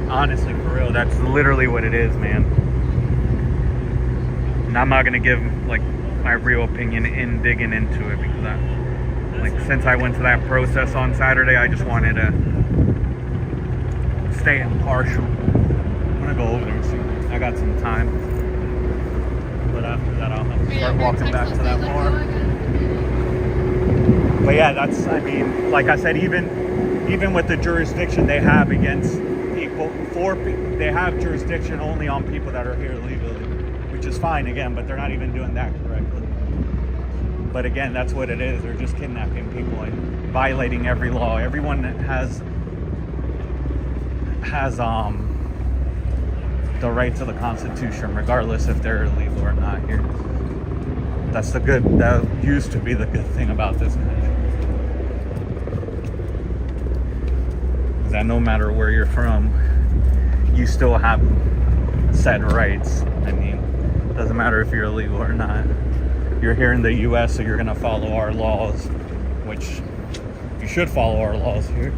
honestly, for real, that's literally what it is, man. And I'm not gonna give like my real opinion in digging into it, because since I went to that process on Saturday, I just wanted to stay impartial. I'm gonna go over there and see. I got some time, but after that I'll have to start walking back to that bar. But yeah, I mean, like I said, even with the jurisdiction they have against they have jurisdiction only on people that are here legally, which is fine again, but they're not even doing that correctly. But again, that's what it is. They're just kidnapping people and violating every law. Everyone that has the right to the Constitution, regardless if they're illegal or not here. That used to be the good thing about this country. Is that no matter where you're from, you still have said rights. I mean, it doesn't matter if you're illegal or not. You're here in the US, so you're gonna follow our laws, which you should follow our laws here.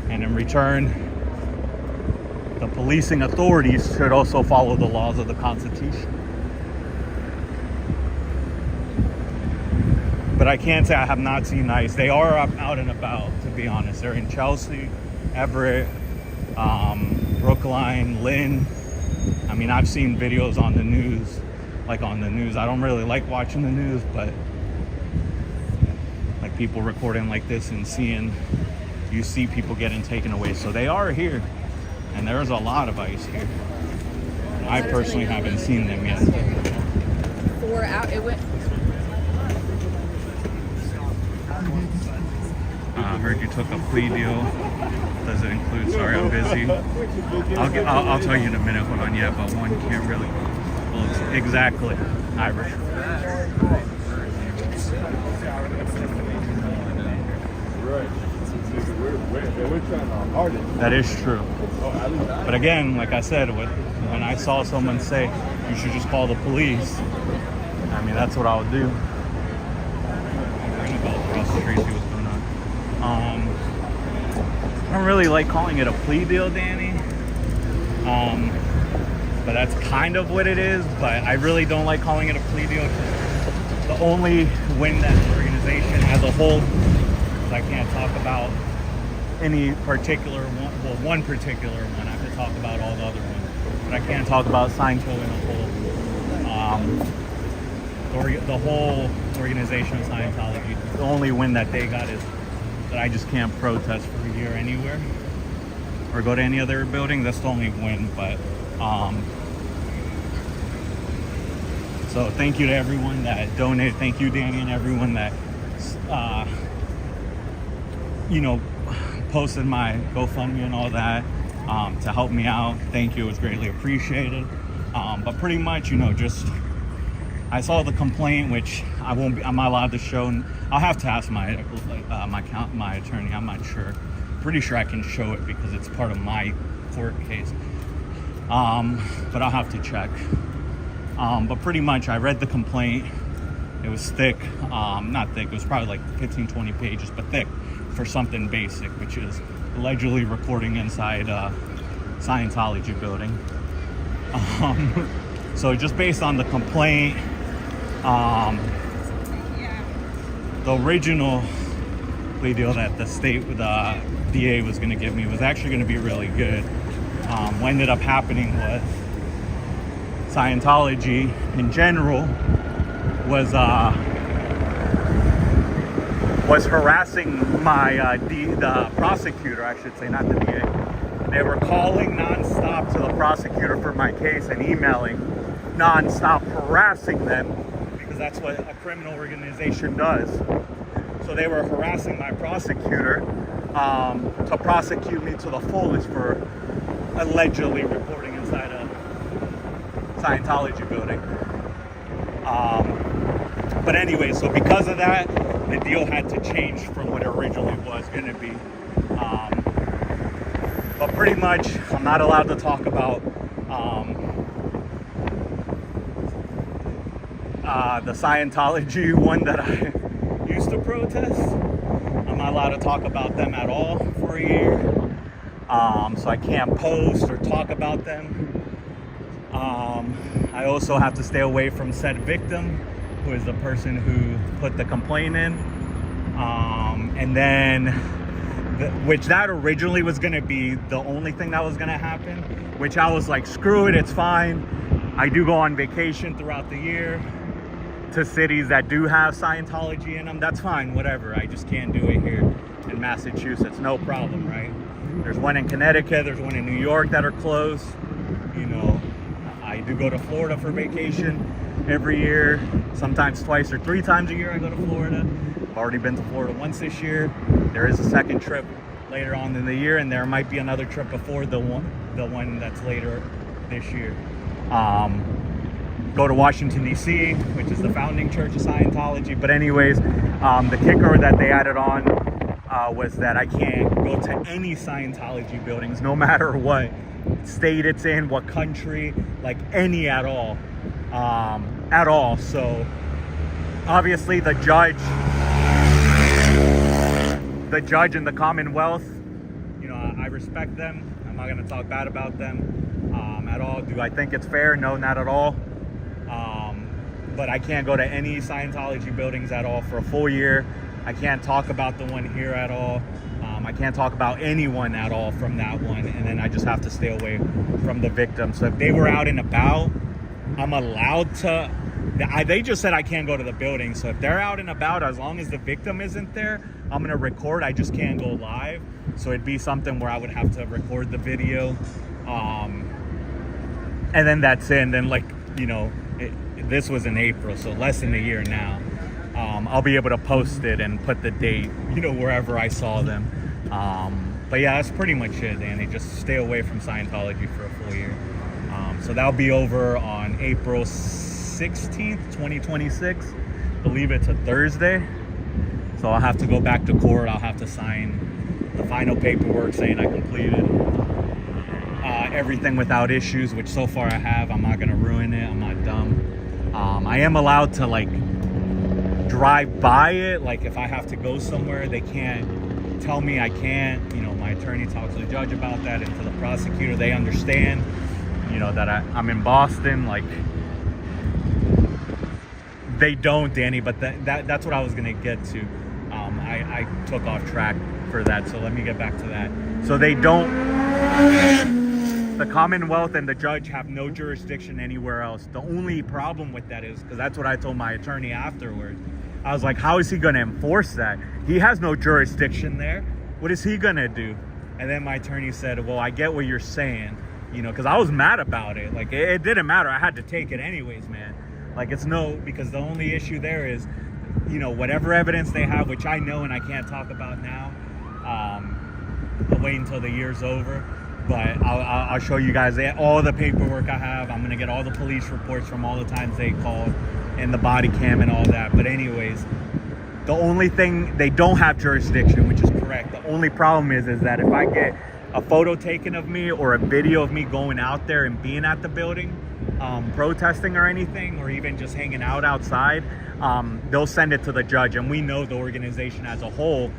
And in return, the policing authorities should also follow the laws of the Constitution. But I can't say I have not seen ICE. They are out and about, to be honest. They're in Chelsea, Everett, Brookline, Lynn. I mean, I've seen videos on the news. I don't really like watching the news, but like people recording like this and you see people getting taken away. So they are here, and there's a lot of ICE here. I personally haven't seen them yet. 4 out. It went. I heard you took a plea deal. Does it include? Sorry, I'm busy. I'll tell you in a minute. Hold on. Yeah, but one can't really. Well, exactly. Irish. That is true. But again, like I said, when I saw someone say you should just call the police, I mean, that's what I would do. I'm gonna go across the street, see what's going on. I don't really like calling it a plea deal, Danny. But that's kind of what it is. But I really don't like calling it a plea deal. The only win that organization as a whole, because I can't talk about any particular one. Well, one particular one. I have to talk about all the other ones, but I can't talk about Scientology in a whole. The whole organization of Scientology. The only win that they got is that I just can't protest for a year anywhere or go to any other building. That's the only win. But so thank you to everyone that donated. Thank you, Danny, and everyone that posted my GoFundMe and all that to help me out. Thank you. It was greatly appreciated. But pretty much, just I saw the complaint, which I'm not allowed to show. I'll have to ask my attorney. I'm not sure. Pretty sure I can show it because it's part of my court case. But I'll have to check. But pretty much, I read the complaint. It was thick. Not thick. It was probably like 15, 20 pages, but thick for something basic, which is allegedly recording inside a Scientology building. So just based on the complaint, the original plea deal that the DA was going to give me was actually going to be really good. What ended up happening was Scientology in general was harassing the prosecutor, I should say, not the DA. They were calling nonstop to the prosecutor for my case and emailing nonstop, harassing them, because that's what a criminal organization does. So they were harassing my prosecutor to prosecute me to the fullest for allegedly reporting inside a Scientology building. But anyway, so because of that, the deal had to change from what it originally was going to be. But pretty much, I'm not allowed to talk about the Scientology one that I used to protest. I'm not allowed to talk about them at all for a year. So I can't post or talk about them. I also have to stay away from said victim who is the person who put the complaint in. And then, which that originally was going to be the only thing that was going to happen, which I was like, screw it, it's fine. I do go on vacation throughout the year to cities that do have Scientology in them. That's fine, whatever. I just can't do it here in Massachusetts. No problem, right? There's one in Connecticut, there's one in New York that are closed. You know, I do go to Florida for vacation every year, sometimes twice or 3 times a year I go to Florida. I've already been to Florida once this year. There is a second trip later on in the year, and there might be another trip before the one that's later this year. Go to Washington, D.C., which is the founding church of Scientology. But anyways, the kicker that they added on was that I can't go to any Scientology buildings, no matter what state it's in, what country, like any at all. So obviously the judge in the Commonwealth, you know, I respect them. I'm not going to talk bad about them at all. Do I think it's fair? No, not at all. But I can't go to any Scientology buildings at all for a full year. I can't talk about the one here at all. I can't talk about anyone at all from that one. And then I just have to stay away from the victim. So if they were out and about, I'm allowed to. They just said I can't go to the building. So if they're out and about, as long as the victim isn't there, I'm going to record. I just can't go live. So it'd be something where I would have to record the video. And then that's it. And then, like, you know, this was in April, so less than a year now. I'll be able to post it and put the date, you know, wherever I saw them. But yeah, that's pretty much it, Danny. Just stay away from Scientology for a full year. So that'll be over on April 16th, 2026. I believe it's a Thursday. So I'll have to go back to court. I'll have to sign the final paperwork saying I completed everything without issues, which so far I have. I'm not going to ruin it. I'm not dumb. I am allowed to, like, drive by it. Like, if I have to go somewhere, they can't tell me I can't. You know, my attorney talks to the judge about that, and to the prosecutor. They understand, you know, that I'm in Boston. Like, they don't, Danny, but that's what I was gonna get to. I took off track for that, so let me get back to that. So they don't, the Commonwealth and the judge have no jurisdiction anywhere else. The only problem with that is, because that's what I told my attorney afterwards, I was like, how is he going to enforce that? He has no jurisdiction there. What is he going to do? And then my attorney said, well, I get what you're saying, you know, because I was mad about it. Like, it didn't matter. I had to take it anyways, man. Like, it's no, because the only issue there is, you know, whatever evidence they have, which I know and I can't talk about now. I'll wait until the year's over. But I'll show you guys all the paperwork I have. I'm going to get all the police reports from all the times they called and the body cam and all that. But anyways, the only thing, they don't have jurisdiction, which is correct. The only problem is that if I get a photo taken of me or a video of me going out there and being at the building, protesting or anything, or even just hanging out outside, they'll send it to the judge. And we know the organization as a whole,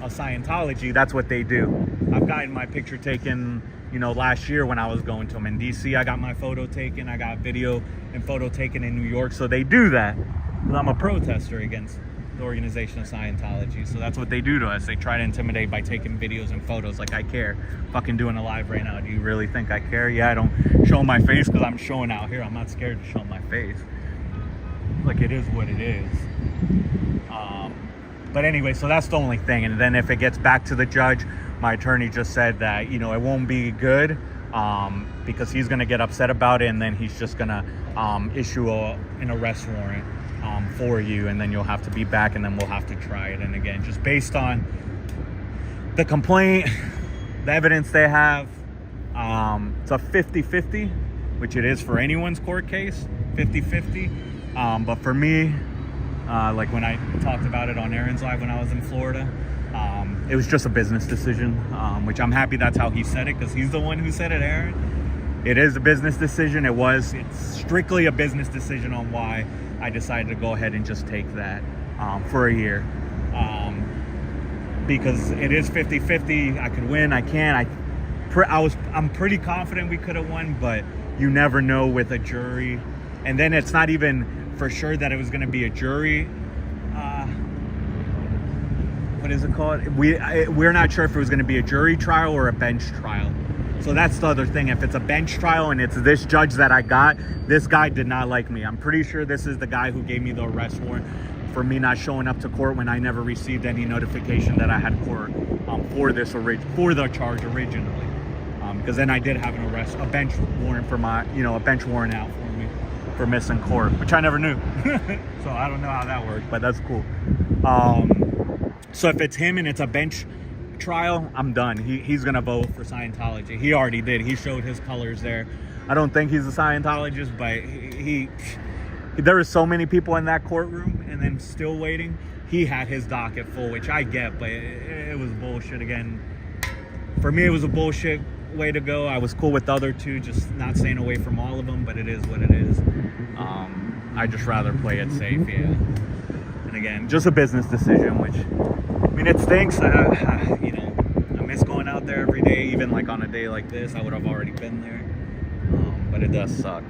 of Scientology, that's what they do. I've gotten my picture taken, you know, last year when I was going to them. In DC, I got my photo taken. I got video and photo taken in New York. So they do that. I'm a protester against the organization of Scientology. So that's what they do to us. They try to intimidate by taking videos and photos. Like, I care. Fucking doing a live right now. Do you really think I care? Yeah, I don't show my face because I'm showing out here. I'm not scared to show my face. Like, it is what it is. But anyway, so that's the only thing. And then if it gets back to the judge, my attorney just said that, you know, it won't be good because he's going to get upset about it. And then he's just going to issue an arrest warrant for you. And then you'll have to be back, and then we'll have to try it. And again, just based on the complaint, the evidence they have, it's a 50-50, which it is for anyone's court case, 50-50. But for me, like when I talked about it on Aaron's Live when I was in Florida, it was just a business decision, which I'm happy that's how he said it, because he's the one who said it, Aaron. It is a business decision. It's strictly a business decision on why I decided to go ahead and just take that for a year. Because it is 50-50. I could win, I can't. I'm pretty confident we could have won, but you never know with a jury. And then it's not even for sure that it was going to be a jury. What is it called? We're not sure if it was going to be a jury trial or a bench trial. So that's the other thing. If it's a bench trial and it's this judge that I got, this guy did not like me. I'm pretty sure this is the guy who gave me the arrest warrant for me not showing up to court when I never received any notification that I had court for the charge originally. Because then I did have a bench warrant for my, a bench warrant out for me for missing court, which I never knew. So I don't know how that worked, but that's cool. So if it's him and it's a bench trial, I'm done. He's gonna vote for Scientology. He already did. He showed his colors there. I don't think he's a Scientologist, but there were so many people in that courtroom and then still waiting. He had his docket full, which I get, but it was bullshit again. For me, it was a bullshit way to go. I was cool with the other two, just not staying away from all of them, but it is what it is. I just rather play it safe, yeah. And again, just a business decision, which, I mean, it stinks. I miss going out there every day, even like on a day like this. I would have already been there, but it does suck.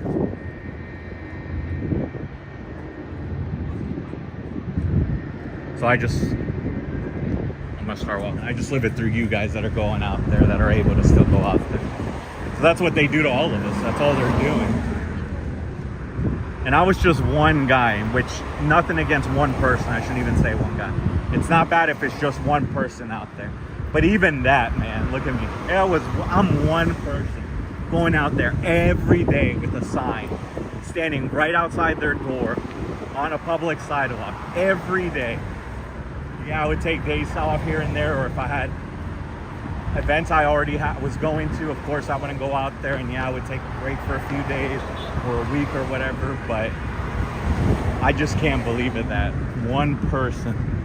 So I'm gonna start walking. I just live it through you guys that are going out there, that are able to still go out there. So that's what they do to all of us. That's all they're doing. And I was just one guy, which, nothing against one person. I shouldn't even say one guy. It's not bad if it's just one person out there. But even that, man, look at me. I'm one person going out there every day with a sign, standing right outside their door on a public sidewalk every day. Yeah, I would take days off here and there, or if I had events I already was going to, of course I wouldn't go out there, and yeah, I would take a break for a few days or a week or whatever. But I just can't believe it that one person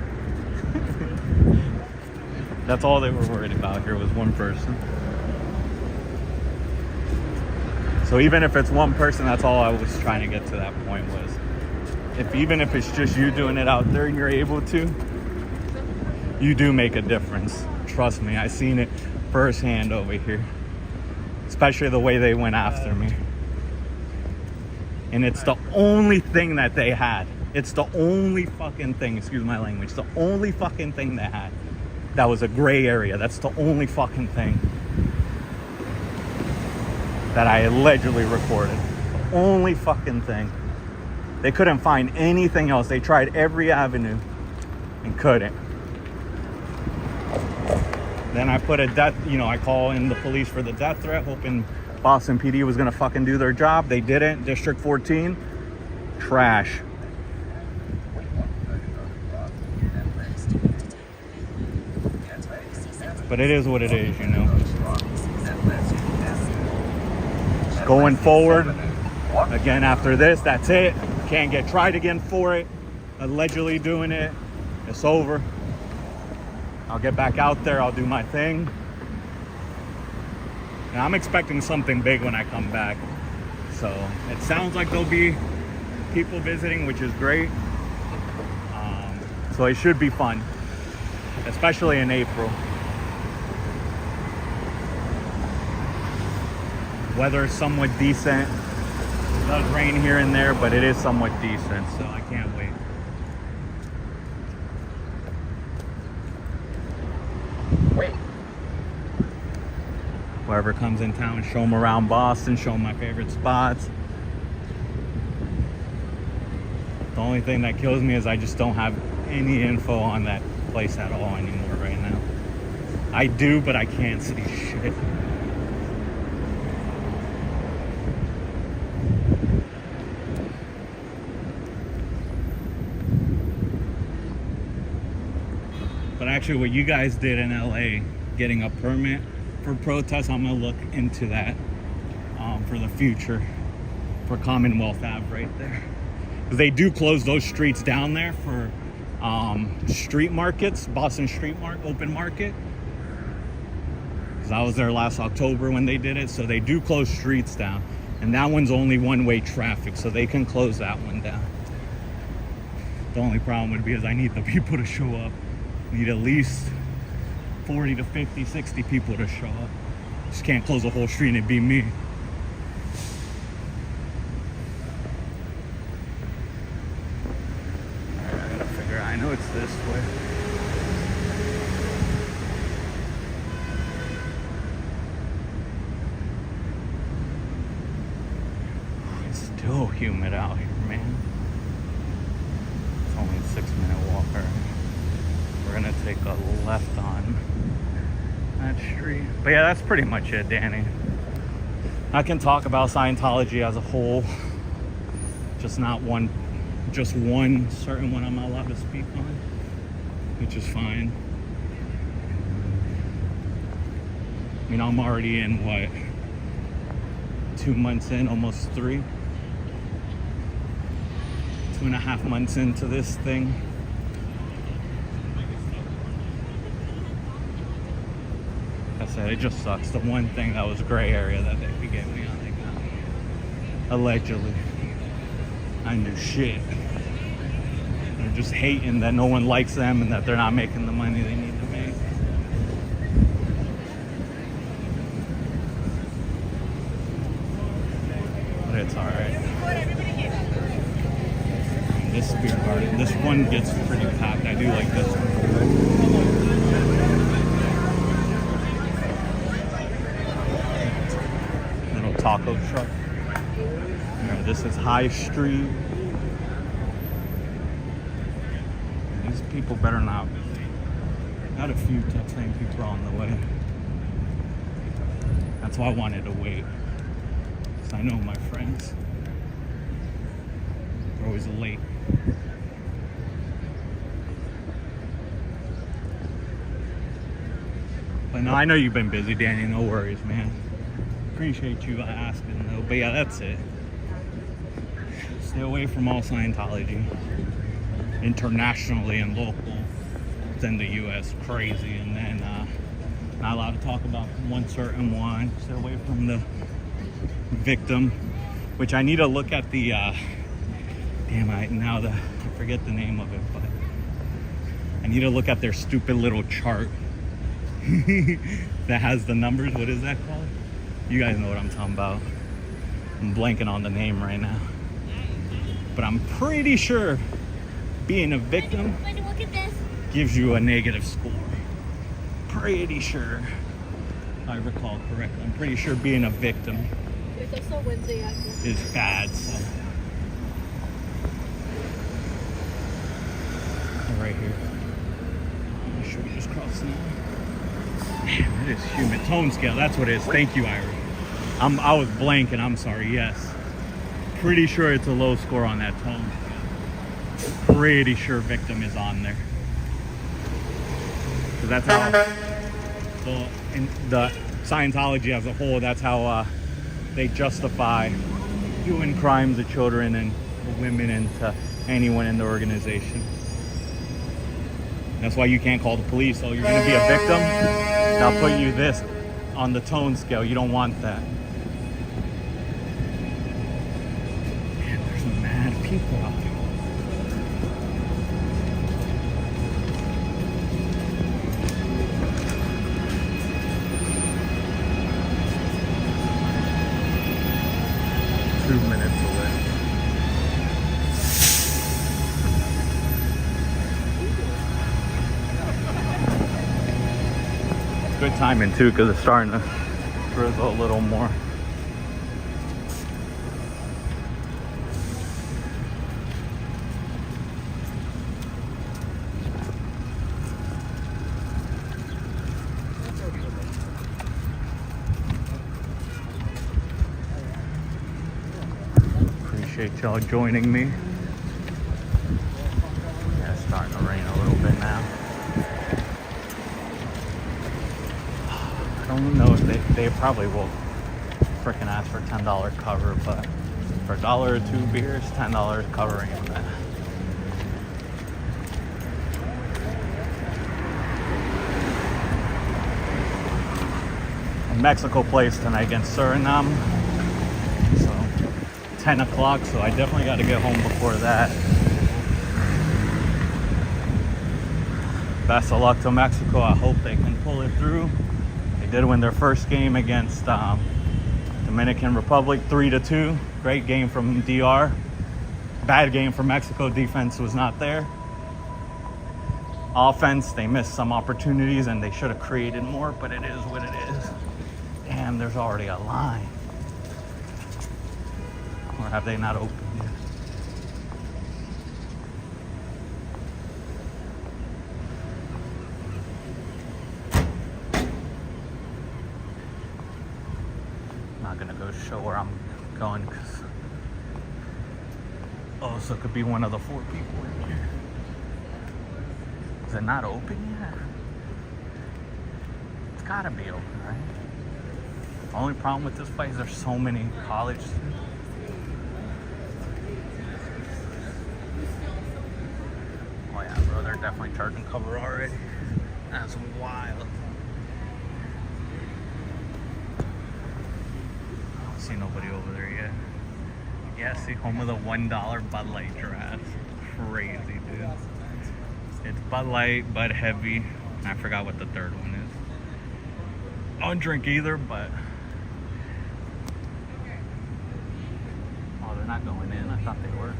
that's all they were worried about here, was one person. So even if it's one person, that's all I was trying to get to that point, was even if it's just you doing it out there and you're able to, you do make a difference. Trust me, I seen it firsthand over here, especially the way they went after me. And it's the only thing that they had. It's the only fucking thing, excuse my language, the only fucking thing they had that was a gray area. That's the only fucking thing that I allegedly recorded. The only fucking thing. They couldn't find anything else. They tried every avenue and couldn't. Then I put I call in the police for the death threat, hoping Boston PD was gonna fucking do their job. They didn't. District 14, trash. But it is what it is, Going forward, again, after this, that's it. Can't get tried again for it. Allegedly doing it. It's over. I'll get back out there. I'll do my thing. And I'm expecting something big when I come back. So it sounds like there'll be people visiting, which is great. So it should be fun, especially in April. Weather is somewhat decent. It does rain here and there, but it is somewhat decent, so I can't wait. Whoever comes in town, show them around Boston, show them my favorite spots. The only thing that kills me is I just don't have any info on that place at all anymore right now. I do, but I can't see shit. But actually what you guys did in LA, getting a permit for protests, I'm gonna look into that for the future, for Commonwealth Ave right there. Because they do close those streets down there for street markets, Boston Street Open Market. Because I was there last October when they did it, so they do close streets down. And that one's only one-way traffic, so they can close that one down. The only problem would be is I need the people to show up. Need at least 40 to 50, 60 people to show up. Just can't close the whole street and it'd be me. this way. It's still humid out here, man. It's only a 6-minute walk. Alright. We're gonna take a left on that street. But yeah, that's pretty much it, Danny. I can talk about Scientology as a whole, just one certain one I'm not allowed to speak on, which is fine. I mean, I'm already in what, 2 months in, almost 3, 2.5 months into this thing. Like I said, it just sucks. The one thing that was gray area that they could get me on, they got me. Allegedly. I knew shit. They're just hating that no one likes them and that they're not making the money they need to make. But it's alright. This beer garden, this one gets pretty packed. I do like this one. Little taco truck. This is High Street. These people better not. Not a few same people on the way. That's why I wanted to wait. Because I know my friends. They're always late. But no, I know you've been busy, Danny. No worries, man. Appreciate you asking, though. But yeah, that's it. Stay away from all Scientology. Internationally and local. Then the U.S. crazy. And then not allowed to talk about one certain one. Stay away from the victim. Which I need to look at the... I forget the name of it. But I need to look at their stupid little chart. That has the numbers. What is that called? You guys know what I'm talking about. I'm blanking on the name right now. But I'm pretty sure being a victim gives you a negative score. Pretty sure. If I recall correctly. I'm pretty sure being a victim is bad. So. Right here. Should we just cross now? Man, it is humid. Tone scale, that's what it is. Thank you, Irie. I was blanking, I'm sorry, yes. Pretty sure it's a low score on that tone. Pretty sure victim is on there. Because that's how, in the Scientology as a whole, that's how they justify doing crimes to children and women and to anyone in the organization. That's why you can't call the police. So you're going to be a victim. They'll put you this on the tone scale. You don't want that. Man, there's mad people out there. Two minutes away. Good timing too, because it's starting to drizzle a little more. Appreciate y'all joining me. Yeah, it's starting to rain a little bit now. I don't know if they probably will freaking ask for $10 cover, but for $1 or 2 beers, $10 covering that. Mexico plays tonight against Suriname, so 10 o'clock, so I definitely got to get home before that. Best of luck to Mexico. I hope they can pull it through. They did win their first game against Dominican Republic 3-2. Great game from DR. Bad game for Mexico. Defense was not there. offense, they missed some opportunities and they should have created more, but it is what it is. Damn, there's already a line. Or have they not opened yet? I'm not gonna go show where I'm going because so it could be one of the 4 people in here. Is it not open yet? It's gotta be open, right? The only problem with this place, there's so many college students. Oh yeah, bro, they're definitely charging cover already. That's wild. I don't see nobody over there yet. Yeah, see, home of the $1 Bud Light draft. Crazy, dude. It's Bud Light, Bud Heavy. I forgot what the third one is. I don't drink either, but... Oh, they're not going in. I thought they were.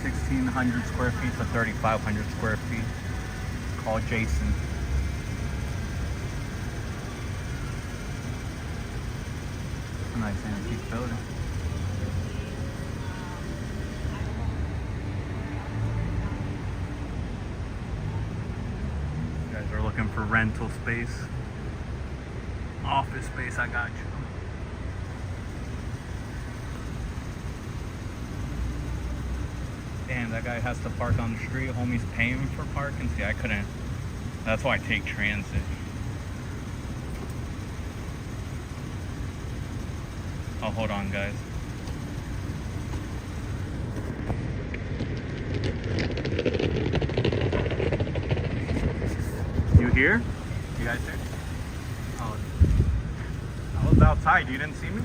$1,600 square feet to 3,500 square feet. Call Jason. It's a nice antique building. You guys are looking for rental space, office space, I got you. Damn, that guy has to park on the street. Homie's paying for parking. See, I couldn't. That's why I take transit. Oh, hold on, guys. You here? You guys here? Oh, I was outside. You didn't see me?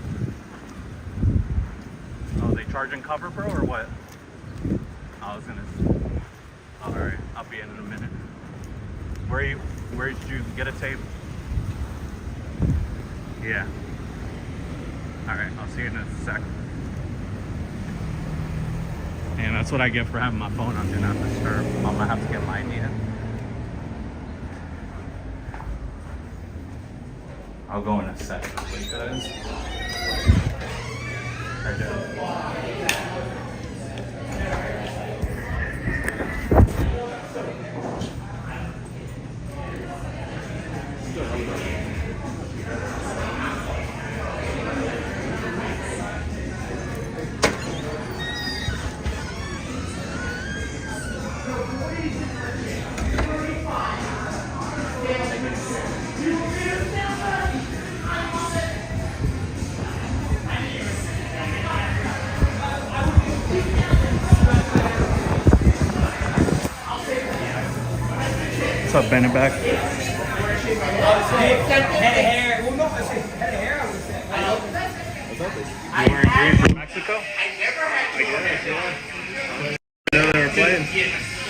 Oh, they charging cover, bro, or what? I was gonna. All right, I'll be in a minute. Where did you get a table? Yeah. All right, I'll see you in a sec. And that's what I get for having my phone on Do Not Disturb. I'm gonna have to get my ID in. I'll go in a sec, guys. Right there. What's up, Ben and back? You wearing green from Mexico? I guess, yeah. I know they were playing.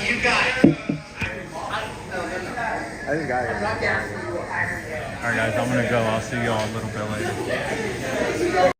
You got it. I just got it. Alright guys, I'm gonna go. I'll see y'all a little bit later.